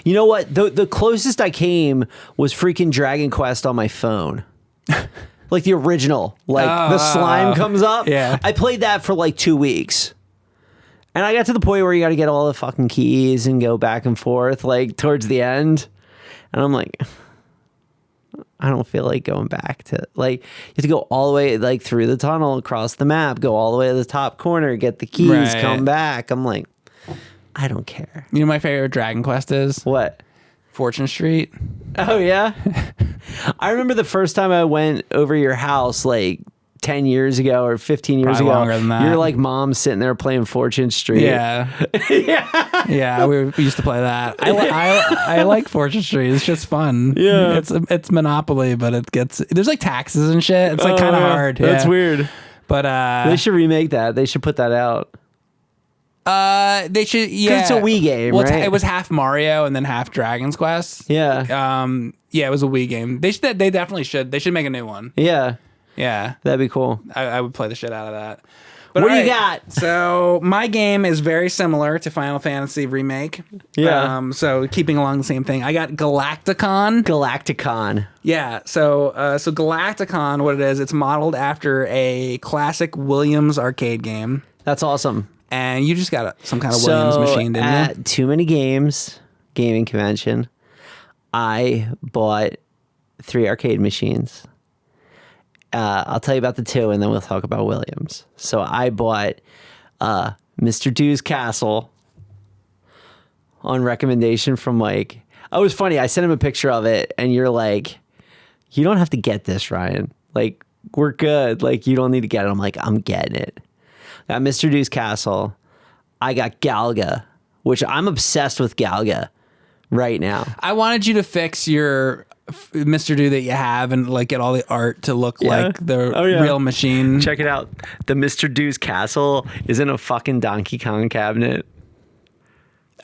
you know what? The closest I came was freaking Dragon Quest on my phone. Like the original. Like the slime comes up. Yeah. I played that for like 2 weeks. And I got to the point where you got to get all the fucking keys and go back and forth like towards the end. And I'm like, I don't feel like going back to, like, you have to go all the way like through the tunnel, across the map, go all the way to the top corner, get the keys, come back. I'm like, I don't care. You know my favorite Dragon Quest is? What? Fortune Street. Oh, yeah? I remember the first time I went over your house, like 10 years ago or 15 years Probably ago. longer than that. You're like mom sitting there playing Fortune Street. Yeah. Yeah, we used to play that. I like Fortune Street. It's just fun. Yeah. It's Monopoly, but it gets, there's like taxes and shit. It's like kind of hard. That's yeah. weird. But They should remake that. They should put that out. they should, yeah. It's a Wii game, well, right? it was half Mario and then half Dragon's Quest. Yeah. Yeah, it was a Wii game. They definitely should. They should make a new one. Yeah. Yeah. That'd be cool. I would play the shit out of that. But What do all you right, got? So my game is very similar to Final Fantasy Remake. Yeah. So keeping along the same thing, I got Galacticon. Galacticon. Yeah. So Galacticon, what it is, it's modeled after a classic Williams arcade game, That's awesome. and you just got some kind of Williams machine, didn't you? At Too Many Games gaming convention, I bought 3 arcade machines. I'll tell you about the 2 and then we'll talk about Williams. So I bought Mr. Dew's Castle on recommendation from Mike. Oh, it was funny. I sent him a picture of it and you're like, you don't have to get this, Ryan. Like, we're good. Like, you don't need to get it. I'm like, I'm getting it. Got Mr. Dew's Castle. I got Galga, which I'm obsessed with Galga right now. I wanted you to fix your Mr. Do that you have and like get all the art to look like the real machine. Check it out. The Mr. Dew's Castle is in a fucking Donkey Kong cabinet.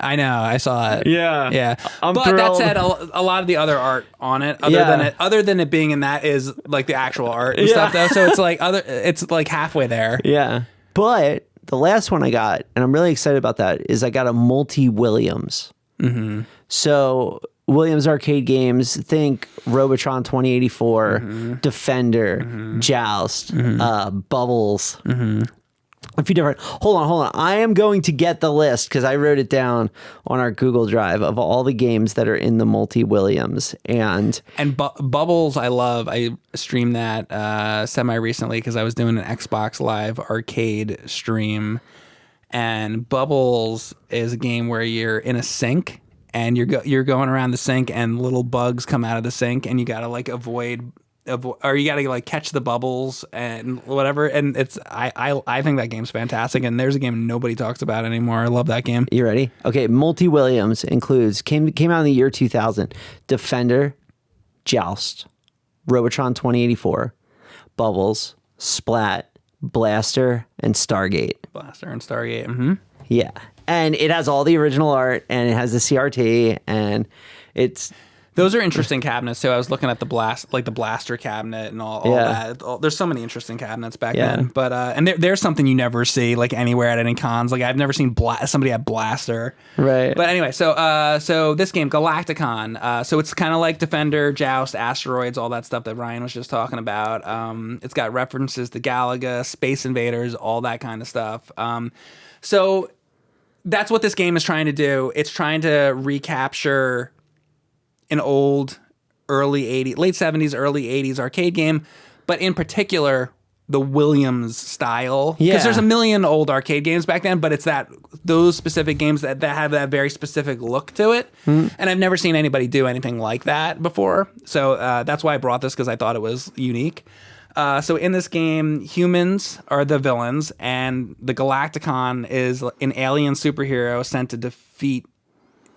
I know, I saw it. Yeah. Yeah. I'm but thrilled. that said, a lot of the other art on it, other than it being in that, is like the actual art and stuff though. So it's like halfway there. Yeah. But the last one I got, and I'm really excited about that, is I got a multi-Williams. Mm-hmm. So Williams arcade games, think Robotron 2084, Defender, Joust, Bubbles. A few different. Hold on. I am going to get the list because I wrote it down on our Google Drive of all the games that are in the multi-Williams. And Bubbles, I love. I streamed that semi recently because I was doing an Xbox Live arcade stream. And Bubbles is a game where you're in a sink and you're going around the sink and little bugs come out of the sink and you gotta like avoid, or you gotta like catch the bubbles and whatever. And it's I think that game's fantastic. And there's a game nobody talks about anymore. I love that game. You ready? Okay, multi-Williams includes came out in the year 2000. Defender, Joust, Robotron 2084, Bubbles, Splat, Blaster, and Stargate. Blaster and Stargate. Mm-hmm. Yeah. And it has all the original art and it has the CRT and those are interesting cabinets too. I was looking at the blaster cabinet and all that. There's so many interesting cabinets back then. But and there's something you never see like anywhere at any cons. Like I've never seen somebody at Blaster. Right. But anyway, so this game Galacticon. So it's kind of like Defender, Joust, Asteroids, all that stuff that Ryan was just talking about. It's got references to Galaga, Space Invaders, all that kind of stuff. So that's what this game is trying to do. It's trying to recapture an old late 70s, early 80s arcade game, but in particular the Williams style. Because there's a million old arcade games back then, but it's those specific games that have that very specific look to it. And I've never seen anybody do anything like that before. So that's why I brought this, because I thought it was unique. So in this game, humans are the villains, and the Galacticon is an alien superhero sent to defeat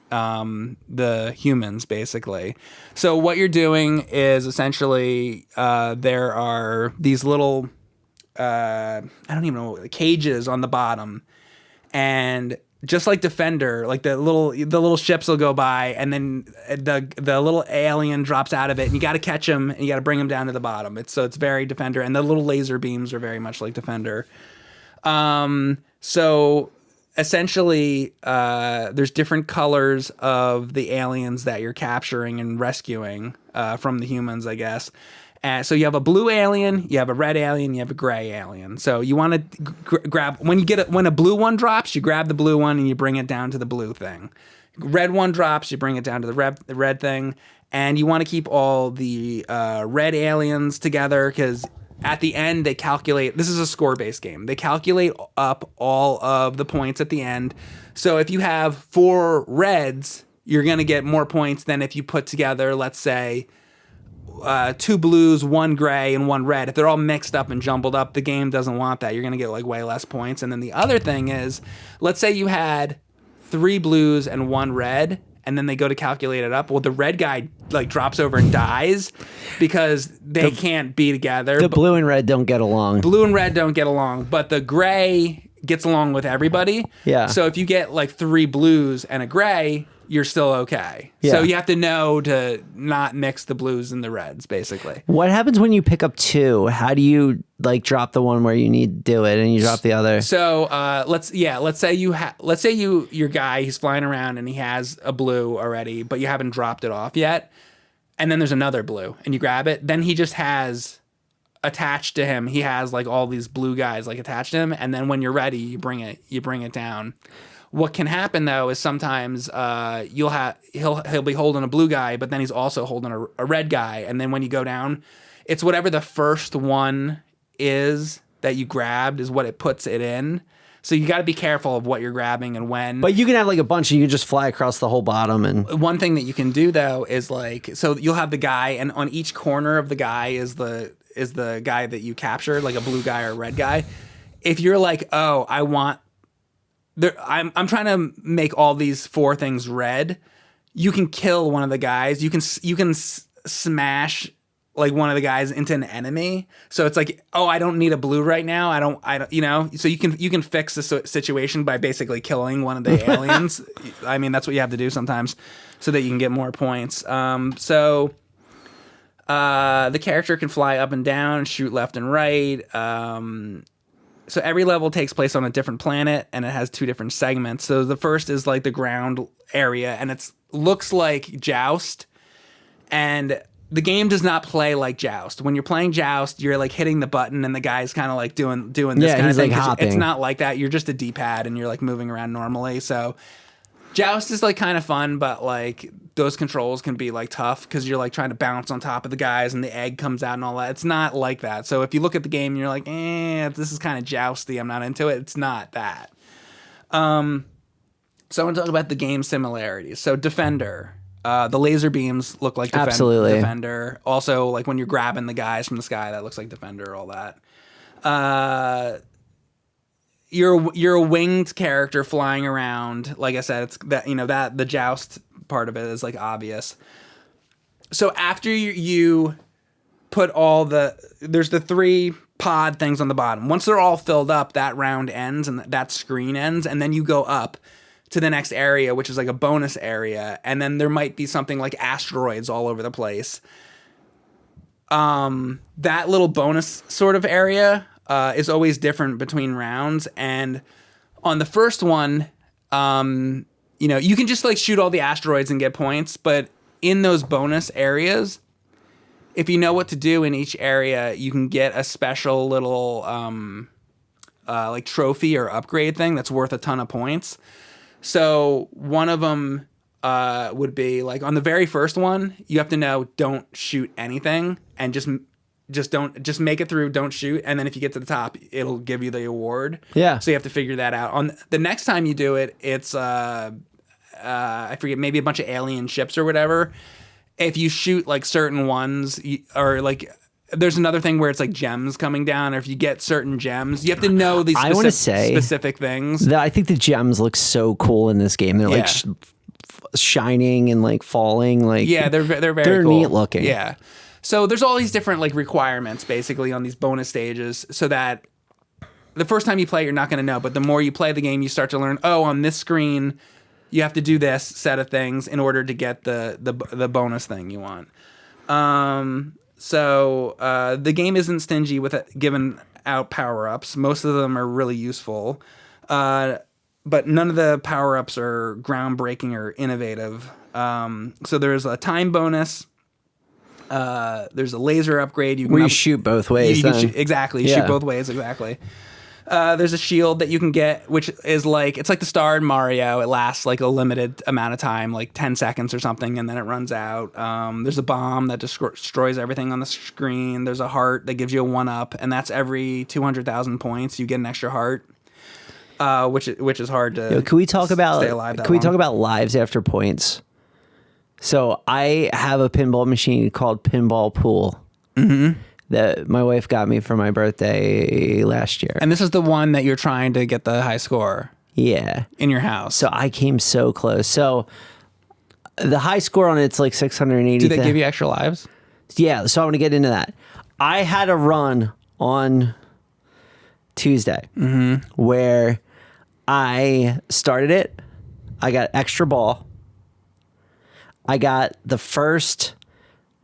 the humans, basically. So what you're doing is essentially there are these little I don't even know, cages on the bottom, and just like Defender, like the little ships will go by, and then the little alien drops out of it, and you got to catch him, and you got to bring him down to the bottom. It's very Defender, and the little laser beams are very much like Defender. So essentially, there's different colors of the aliens that you're capturing and rescuing from the humans, I guess. So you have a blue alien, you have a red alien, you have a gray alien. So you want to grab when a blue one drops, you grab the blue one and you bring it down to the blue thing. Red one drops, you bring it down to the red thing, and you want to keep all the red aliens together because at the end they calculate. This is a score-based game. They calculate up all of the points at the end. So if you have 4 reds, you're going to get more points than if you put together, let's say, 2 blues, 1 gray, and 1 red. If they're all mixed up and jumbled up, the game doesn't want that. You're going to get like way less points. And then the other thing is, let's say you had 3 blues and 1 red, and then they go to calculate it up. Well, the red guy like drops over and dies because they can't be together. The blue and red don't get along. Blue and red don't get along, but the gray gets along with everybody. Yeah. So if you get like 3 blues and a gray, you're still okay. Yeah. So you have to know to not mix the blues and the reds, basically. What happens when you pick up 2? How do you like drop the one where you need to do it and you drop the other? So let's say your guy, he's flying around and he has a blue already, but you haven't dropped it off yet. And then there's another blue and you grab it. Then he just has attached to him. He has like all these blue guys like attached to him. And then when you're ready, you bring it down. What can happen though is sometimes he'll be holding a blue guy, but then he's also holding a red guy. And then when you go down, it's whatever the first one is that you grabbed is what it puts it in. So you got to be careful of what you're grabbing and when. But you can have like a bunch and you can just fly across the whole bottom. And one thing that you can do though is like, so you'll have the guy, and on each corner of the guy is the guy that you captured, like a blue guy or a red guy. If you're like, oh, I'm trying to make all these 4 things red, you can kill one of the guys. You can smash like one of the guys into an enemy. So it's like, oh, I don't need a blue right now. I don't, you know. So you can fix the situation by basically killing one of the aliens. I mean, that's what you have to do sometimes, so that you can get more points. The character can fly up and down, shoot left and right. So every level takes place on a different planet, and it has 2 different segments. So the first is like the ground area, and it looks like Joust, and the game does not play like Joust. When you're playing Joust, you're like hitting the button, and the guy's kind of like doing this kind of thing. Like hopping. It's not like that. You're just a D-pad, and you're like moving around normally. So Joust is like kind of fun, but like those controls can be like tough because you're like trying to bounce on top of the guys and the egg comes out and all that. It's not like that. So if you look at the game and you're like, this is kind of jousty, I'm not into it. It's not that. So I want to talk about the game similarities. So Defender, the laser beams look like Absolutely. Defender. Also, like when you're grabbing the guys from the sky, that looks like Defender, all that. You're a winged character flying around. Like I said, it's that, you know, that the Joust part of it is like obvious. So after you put there's the 3 pod things on the bottom. Once they're all filled up, that round ends and that screen ends, and then you go up to the next area, which is like a bonus area, and then there might be something like asteroids all over the place. That little bonus sort of area is always different between rounds, and on the first one, you know, you can just like shoot all the asteroids and get points, but in those bonus areas, if you know what to do in each area, you can get a special little like trophy or upgrade thing that's worth a ton of points. So one of them would be like on the very first one, you have to know don't shoot anything and just make it through, don't shoot, and then if you get to the top, it'll give you the award. Yeah. So you have to figure that out. On the next time you do it, it's I forget, maybe a bunch of alien ships or whatever. If you shoot like certain ones, or like there's another thing where it's like gems coming down, or if you get certain gems, you have to know these specific things. I think the gems look so cool in this game. They're like shining and like falling. Like they're very cool. Neat looking. Yeah. So there's all these different like requirements basically on these bonus stages, so that the first time you play, you're not going to know, but the more you play the game, you start to learn, oh, on this screen, you have to do this set of things in order to get the bonus thing you want. So the game isn't stingy with giving out power-ups. Most of them are really useful. But but none of the power-ups are groundbreaking or innovative. So there's a time bonus. There's a laser upgrade. You shoot both ways. Exactly. You shoot both ways. Exactly. There's a shield that you can get, which is it's like the star in Mario. It lasts like a limited amount of time, like 10 seconds or something, and then it runs out. There's a bomb that destroys everything on the screen. There's a heart that gives you a 1-up, and that's every 200,000 points. You get an extra heart, which is hard to. Can we talk about? Stay alive Can we talk about lives after points? So I have a pinball machine called Pinball Pool. Mm-hmm. That my wife got me for my birthday last year. And this is the one that you're trying to get the high score. Yeah. In your house. So I came so close. So the high score on it's like 680. Do they give you extra lives? Yeah. So I want to get into that. I had a run on Tuesday where I started it. I got extra ball. I got the first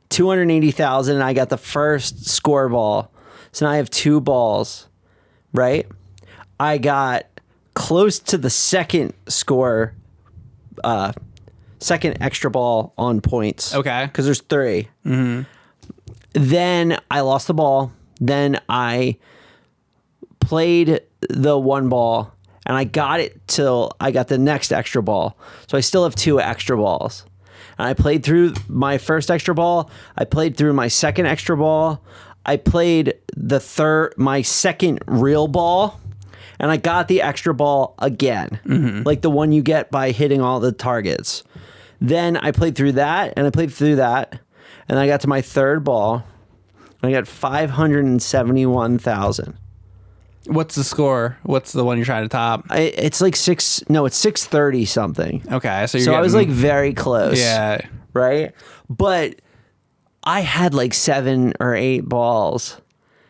280,000 and I got the first score ball. So now I have 2 balls, right? I got close to the second score, second extra ball on points. Okay. Because there's 3. Mm-hmm. Then I lost the ball. Then I played the 1 ball and I got it till I got the next extra ball. So I still have 2 extra balls. And I played through my first extra ball. I played through my second extra ball. I played my second real ball. And I got the extra ball again. Mm-hmm. Like the one you get by hitting all the targets. Then I played through that. And I played through that. And I got to my third ball. And I got 571,000. What's the score? What's the one you're trying to top? It's like it's 630 something. Okay, so I was like very close. Yeah. Right? But I had like 7 or 8 balls.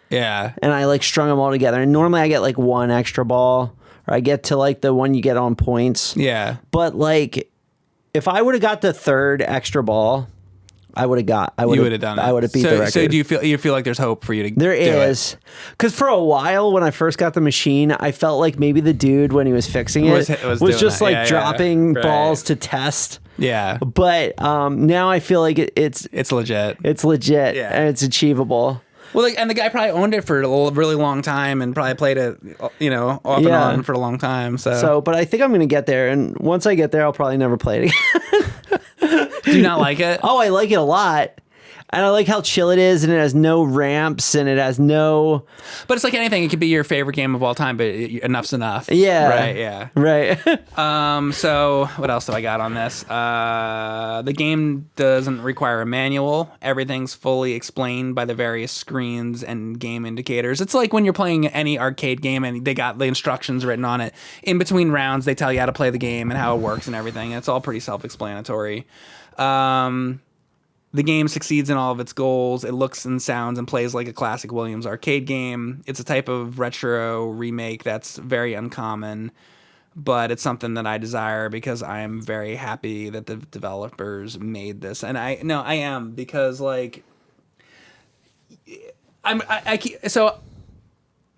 Yeah. And I like strung them all together. And normally I get like 1 extra ball, or I get to like the one you get on points. Yeah. But like if I would have got the third extra ball, I would have done it. I would have beat the record. So do you feel like there's hope for you to There is. Because for a while when I first got the machine, I felt like maybe the dude when he was fixing it was just like dropping balls to test. Yeah. But now I feel like it's legit. It's legit and it's achievable. Well, and the guy probably owned it for a really long time and probably played it, off and on for a long time. But I think I'm going to get there. And once I get there, I'll probably never play it again. Do you not like it? Oh, I like it a lot. And I like how chill it is, and it has no ramps, and it has no... But it's like anything. It could be your favorite game of all time, but enough's enough. Yeah. Right, yeah. Right. So what else do I got on this? The game doesn't require a manual. Everything's fully explained by the various screens and game indicators. It's like when you're playing any arcade game, and they got the instructions written on it. In between rounds, they tell you how to play the game and how it works and everything. It's all pretty self-explanatory. The game succeeds in all of its goals. It looks and sounds and plays like a classic Williams arcade game. It's a type of retro remake that's very uncommon, but it's something that I desire because I am very happy that the developers made this. And I am, because like so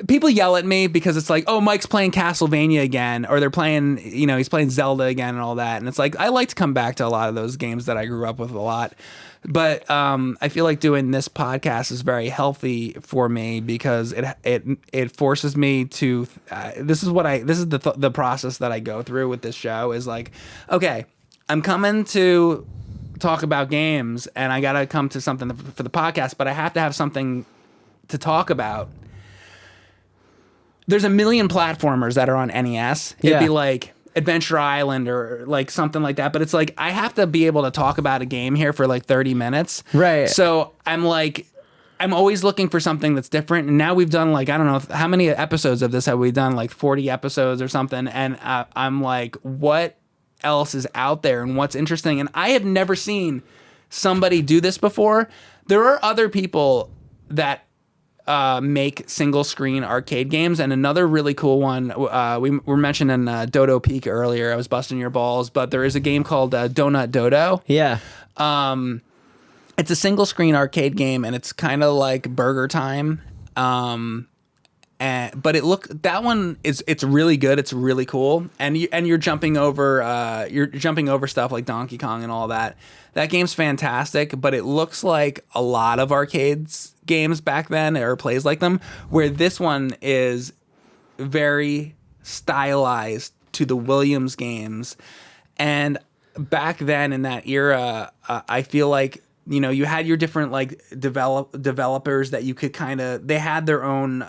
people yell at me because it's like, oh, Mike's playing Castlevania again, or they're playing, he's playing Zelda again and all that. And it's like, I like to come back to a lot of those games that I grew up with a lot. But I feel like doing this podcast is very healthy for me because it forces me to. This is the process that I go through with this show is like, okay, I'm coming to talk about games and I gotta come to something for the podcast, but I have to have something to talk about. There's a million platformers that are on NES. It'd be like Adventure Island or like something like that. But it's like, I have to be able to talk about a game here for like 30 minutes. Right. So I'm always looking for something that's different. And now we've done like, I don't know how many episodes of this have we done, like 40 episodes or something. And I'm like, what else is out there and what's interesting? And I have never seen somebody do this before. There are other people that make single screen arcade games, and another really cool one we were mentioning Dodo Peak earlier. I was busting your balls, but there is a game called Donut Dodo. Yeah. It's a single screen arcade game, and it's kind of like Burger Time. but that one it's really good. It's really cool, and you're jumping over stuff like Donkey Kong and all that. That game's fantastic, but it looks like a lot of arcades games back then, or plays like them. Where this one is very stylized to the Williams games, and back then in that era, I feel like, you know, you had your different like developers that you could they had their own,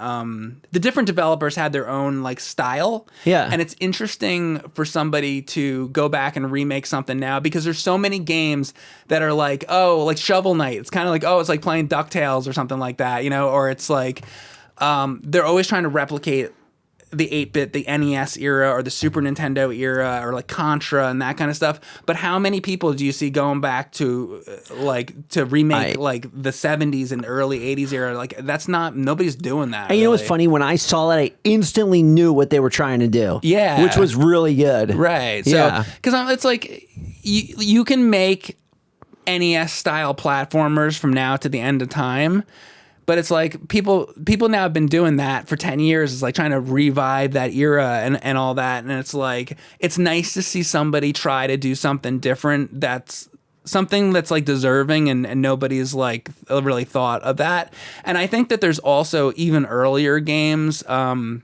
the different developers had their own like style. Yeah. And it's interesting for somebody to go back and remake something now, because there's so many games that are like, oh, like Shovel Knight. It's kind of like, oh, it's like playing DuckTales or something like that, you know, or it's like, they're always trying to replicate the 8-bit, the NES era, or the Super Nintendo era, or like Contra and that kind of stuff. But how many people do you see going back to remake like the 70s and early 80s era? Like, nobody's doing that. And you know what's funny? When I saw that, I instantly knew what they were trying to do. Yeah. Which was really good. Right. So, yeah. Because it's like, you can make NES style platformers from now to the end of time. But it's like people now have been doing that for 10 years. It's like trying to revive that era and all that. And it's like, it's nice to see somebody try to do something different. That's something that's like deserving, and nobody's like really thought of that. And I think that there's also even earlier games, you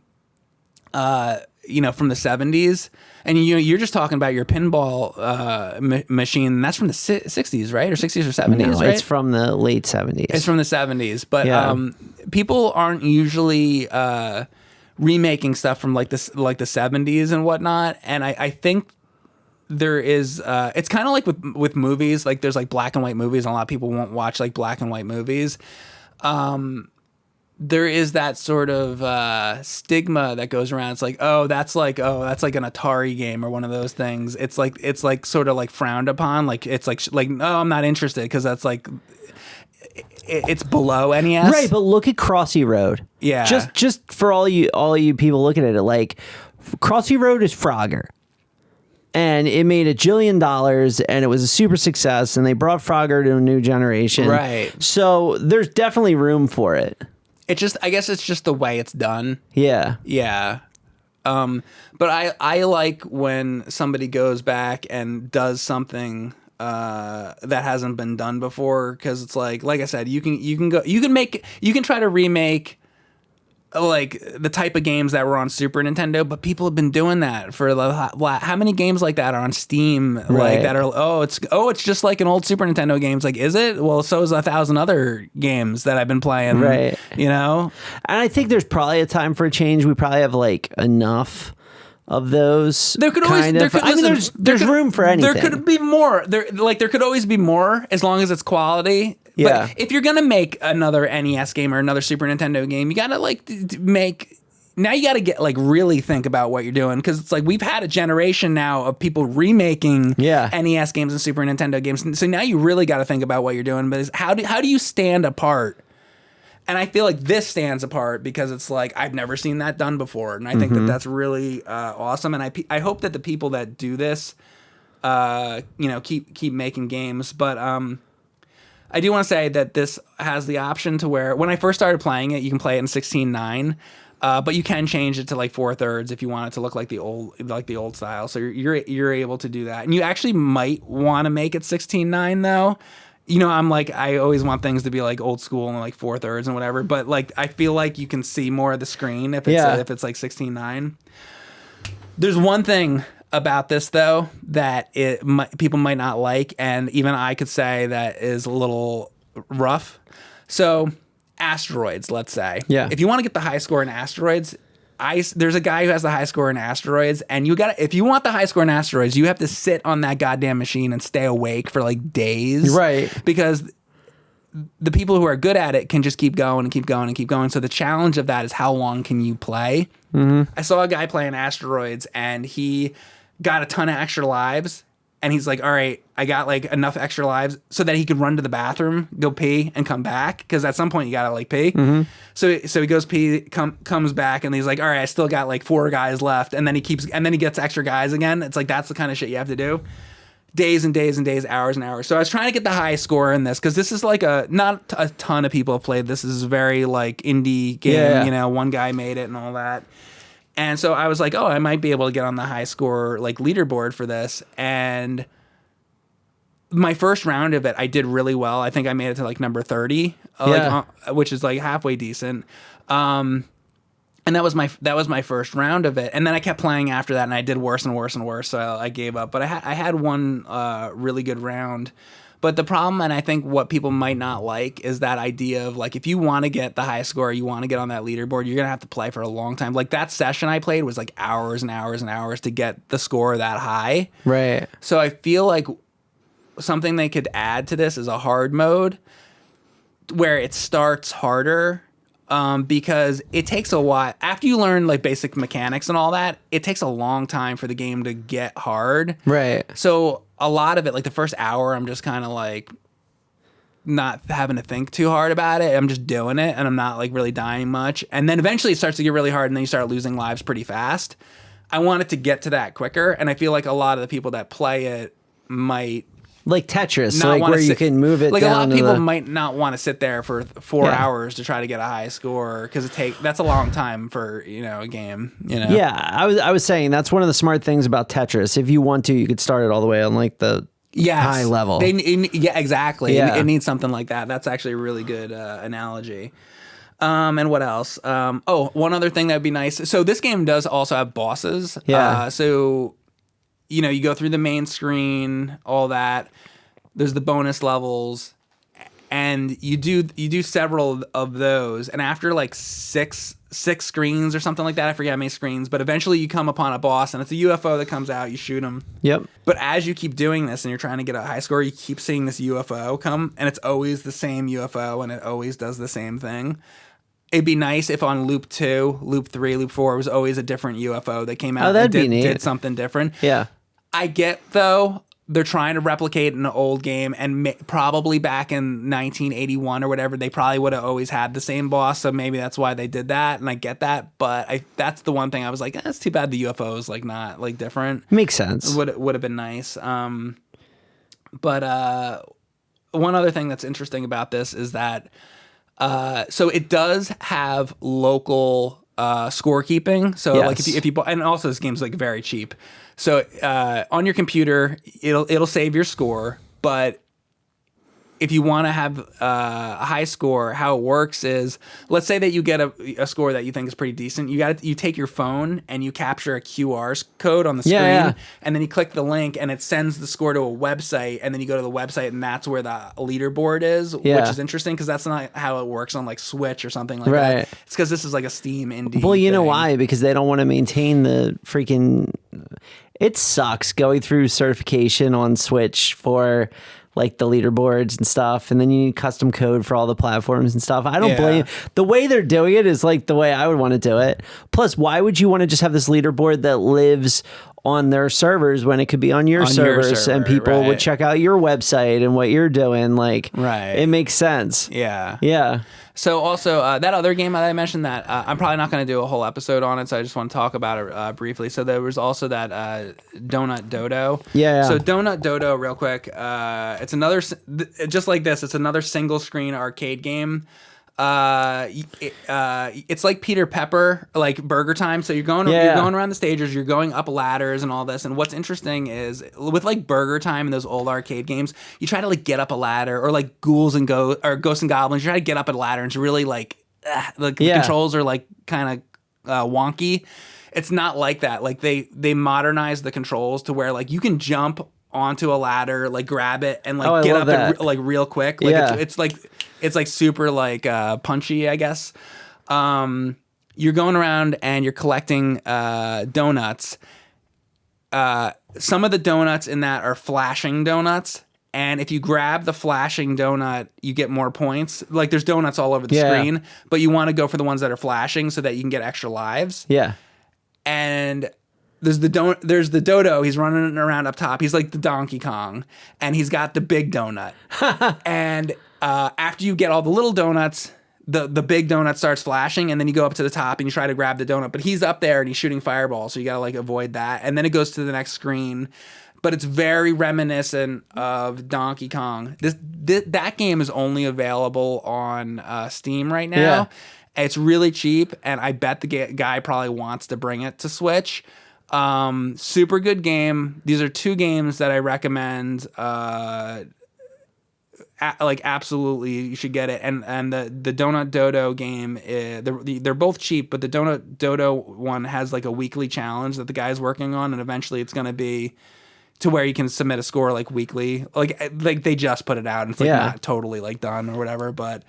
know, from the 70s. And you're just talking about your pinball machine. That's from the 60s, right? Or 60s or 70s, no, right? It's from the late 70s. It's from the 70s. But people aren't usually remaking stuff from like the 70s and whatnot. And I think there is it's kind of like with movies. Like there's like black and white movies, and a lot of people won't watch like black and white movies. There is that sort of stigma that goes around. It's like, that's like an Atari game or one of those things. It's like sort of like frowned upon. Like it's like no, I'm not interested, because that's like it's below NES. Right, but look at Crossy Road. Yeah. Just for all you people looking at it, like Crossy Road is Frogger. And it made $1 jillion, and it was a super success, and they brought Frogger to a new generation. Right. So there's definitely room for it. I guess it's just the way it's done. Yeah. Yeah. But I like when somebody goes back and does something that hasn't been done before, because it's like I said, you can try to remake like the type of games that were on Super Nintendo, but people have been doing that for how many games like that are on Steam, right. like that are it's just like an old Super Nintendo games. Like, is it? Well, so is 1,000 other games that I've been playing, right? You know, and I think there's probably a time for a change. We probably have like enough of those. There could always there's room for anything. There could be more. There could always be more, as long as it's quality. Yeah. But if you're gonna make another NES game or another Super Nintendo game, you gotta now you gotta get like really think about what you're doing, because it's like we've had a generation now of people remaking NES games and Super Nintendo games. So now you really got to think about what you're doing. But how do you stand apart? And I feel like this stands apart because it's like, I've never seen that done before. And I think that that's really awesome. And I hope that the people that do this, keep making games. But I do want to say that this has the option to where, when I first started playing it, you can play it in 16:9. But you can change it to like 4/3 if you want it to look like the old style. So you're able to do that. And you actually might want to make it 16:9 though. You know, I always want things to be like old school and like 4/3 and whatever, but like I feel like you can see more of the screen if it's like 16:9. There's one thing about this though that people might not like, and even I could say that is a little rough. So asteroids, let's say. Yeah. If you want to get the high score in asteroids, there's a guy who has the high score in asteroids, and if you want the high score in asteroids, you have to sit on that goddamn machine and stay awake for like days. Right. Because the people who are good at it can just keep going and keep going and keep going. So the challenge of that is, how long can you play? Mm-hmm. I saw a guy playing asteroids, and he got a ton of extra lives. And he's like, all right, I got like enough extra lives so that he could run to the bathroom, go pee, and come back. Because at some point you gotta like pee. Mm-hmm. So he goes pee, comes back, and he's like, all right, I still got like 4 guys left. And then he gets extra guys again. It's like, that's the kind of shit you have to do. days and days and days, hours and hours. So I was trying to get the high score in this because this is like not a ton of people have played. This is a very like indie game. You know, one guy made it and all that. And so I was like, oh, I might be able to get on the high score like leaderboard for this. And my first round of it, I did really well. I think I made it to like number 30, which is like halfway decent. And that was my first round of it. And then I kept playing after that, and I did worse and worse and worse. So I gave up. But I had one really good round. But the problem, and I think what people might not like, is that idea of like, if you want to get the high score, you want to get on that leaderboard, you're going to have to play for a long time. Like that session I played was like hours and hours and hours to get the score that high. Right. So I feel like something they could add to this is a hard mode where it starts harder. Because it takes a while. After you learn like basic mechanics and all that, it takes a long time for the game to get hard. Right. So a lot of it, like the first hour, I'm just kind of like not having to think too hard about it. I'm just doing it, and I'm not like really dying much. And then eventually it starts to get really hard, and then you start losing lives pretty fast. I want it to get to that quicker, and I feel like a lot of the people that play it might... Like Tetris, like where you can move it like down. Like a lot of people might not want to sit there for 4 hours to try to get a high score because that's a long time for a game. Yeah, I was saying that's one of the smart things about Tetris. If you want to, you could start it all the way on like the high level. Yeah, exactly. Yeah. It needs something like that. That's actually a really good analogy. And what else? One other thing that would be nice. So this game does also have bosses. Yeah. So you go through the main screen, all that. There's the bonus levels, and you do several of those. And after like six screens or something like that, I forget how many screens, but eventually you come upon a boss, and it's a UFO that comes out. You shoot him. Yep. But as you keep doing this, and you're trying to get a high score, you keep seeing this UFO come, and it's always the same UFO, and it always does the same thing. It'd be nice if on loop 2, loop 3, loop 4 was always a different UFO that came out and did something different. Yeah. I get, though, they're trying to replicate an old game, and probably back in 1981 or whatever, they probably would have always had the same boss, so maybe that's why they did that, and I get that, but that's the one thing I was like, it's too bad the UFO is like not like different. Makes sense. Would have been nice. But one other thing that's interesting about this is that so it does have local scorekeeping. So like if you and also this game's like very cheap. So on your computer, it'll save your score, but if you want to have a high score, how it works is, let's say that you get a score that you think is pretty decent. You take your phone and you capture a QR code on the screen, and then you click the link, and it sends the score to a website, and then you go to the website, and that's where the leaderboard is, which is interesting because that's not how it works on like Switch or something like that. It's because this is like a Steam indie. Well, you know why? Because they don't want to maintain the freaking. It sucks going through certification on Switch for like the leaderboards and stuff, and then you need custom code for all the platforms and stuff. I don't blame the way they're doing it is like the way I would want to do it. Plus, why would you want to just have this leaderboard that lives on their servers when it could be on your servers, and people would check out your website and what you're doing? Like, it makes sense. Yeah. So also that other game that I mentioned that I'm probably not going to do a whole episode on it, so I just want to talk about it briefly. So there was also that Donut Dodo. So Donut Dodo, real quick, it's another, just like this, it's another single screen arcade game. It's like Peter Pepper, like Burger Time. So you're going around the stages, you're going up ladders and all this. And what's interesting is with like Burger Time and those old arcade games, you try to like get up a ladder, or like Ghosts and Goblins. You try to get up a ladder, and it's really like the controls are like kind of wonky. It's not like that. Like they modernized the controls to where like you can jump onto a ladder, like grab it, and like get up and, like real quick. Like it's like super like punchy, I guess. You're going around and you're collecting donuts. Some of the donuts in that are flashing donuts, and if you grab the flashing donut, you get more points. Like there's donuts all over the screen, but you want to go for the ones that are flashing so that you can get extra lives. And there's the Dodo. He's running around up top. He's like the Donkey Kong, and he's got the big donut. And after you get all the little donuts, the big donut starts flashing, and then you go up to the top and you try to grab the donut. But he's up there and he's shooting fireballs, so you gotta like avoid that. And then it goes to the next screen. but it's very reminiscent of Donkey Kong. That game is only available on Steam right now. Yeah. It's really cheap, and I bet the guy probably wants to bring it to Switch. Super good game. These are 2 games that I recommend. Absolutely, you should get it. And the Donut Dodo game, they're both cheap, but the Donut Dodo one has like a weekly challenge that the guy's working on, and eventually it's going to be to where you can submit a score like weekly. Like they just put it out, and it's like not totally like done or whatever, but.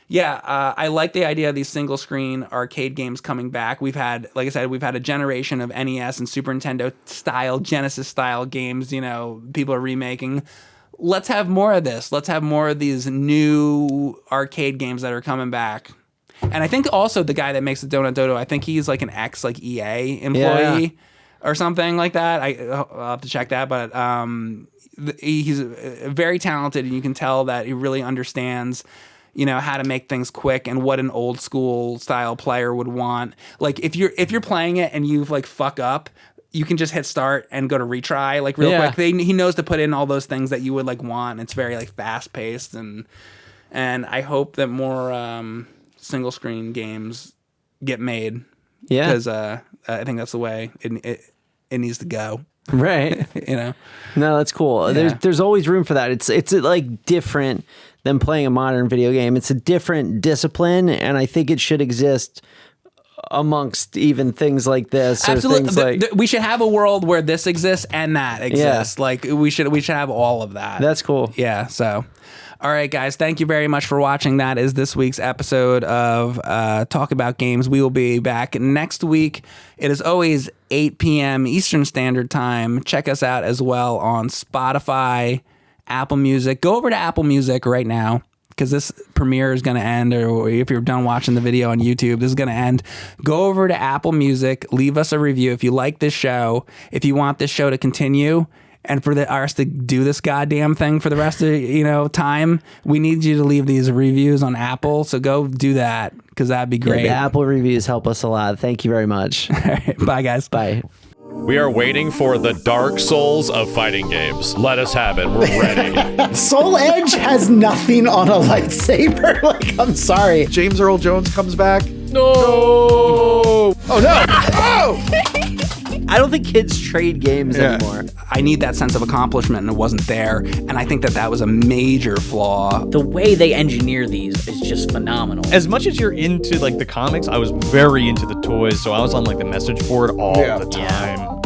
Yeah, I like the idea of these single screen arcade games coming back. We've had, like I said, a generation of NES and Super Nintendo style, Genesis style games, people are remaking. Let's have more of this. Let's have more of these new arcade games that are coming back. And I think also the guy that makes the Donut Dodo, I think he's like an ex EA employee or something like that. I'll have to check that, but he's very talented, and you can tell that he really understands how to make things quick and what an old school style player would want. Like if you're playing it and you like fuck up, you can just hit start and go to retry like real quick. He knows to put in all those things that you would like want. It's very like fast paced, and I hope that more single screen games get made. Yeah, because I think that's the way it needs to go. Right. No, that's cool. Yeah. There's always room for that. It's like different than playing a modern video game. It's a different discipline, and I think it should exist amongst even things like this. Absolutely. Or things we should have a world where this exists and that exists. Yeah. Like we should have all of that. That's cool. Yeah. So, all right, guys, thank you very much for watching. That is this week's episode of Talk About Games. We will be back next week. It is always 8 p.m. Eastern Standard Time. Check us out as well on Spotify, Apple Music. Go over to Apple Music right now, because this premiere is going to end, or if you're done watching the video on YouTube, this is going to end. Go over to Apple Music, leave us a review if you like this show, if you want this show to continue, and for us to do this goddamn thing for the rest of time. We need you to leave these reviews on Apple, so go do that, because that'd be great. The Apple reviews help us a lot. Thank you very much. All right, bye, guys. Bye. We are waiting for the Dark Souls of fighting games. Let us have it. We're ready. Soul Edge has nothing on a lightsaber. Like, I'm sorry. James Earl Jones comes back. No! Oh, no! Oh! I don't think kids trade games anymore. I need that sense of accomplishment, and it wasn't there. And I think that was a major flaw. The way they engineer these is just phenomenal. As much as you're into like the comics, I was very into the toys, so I was on like the message board all the time.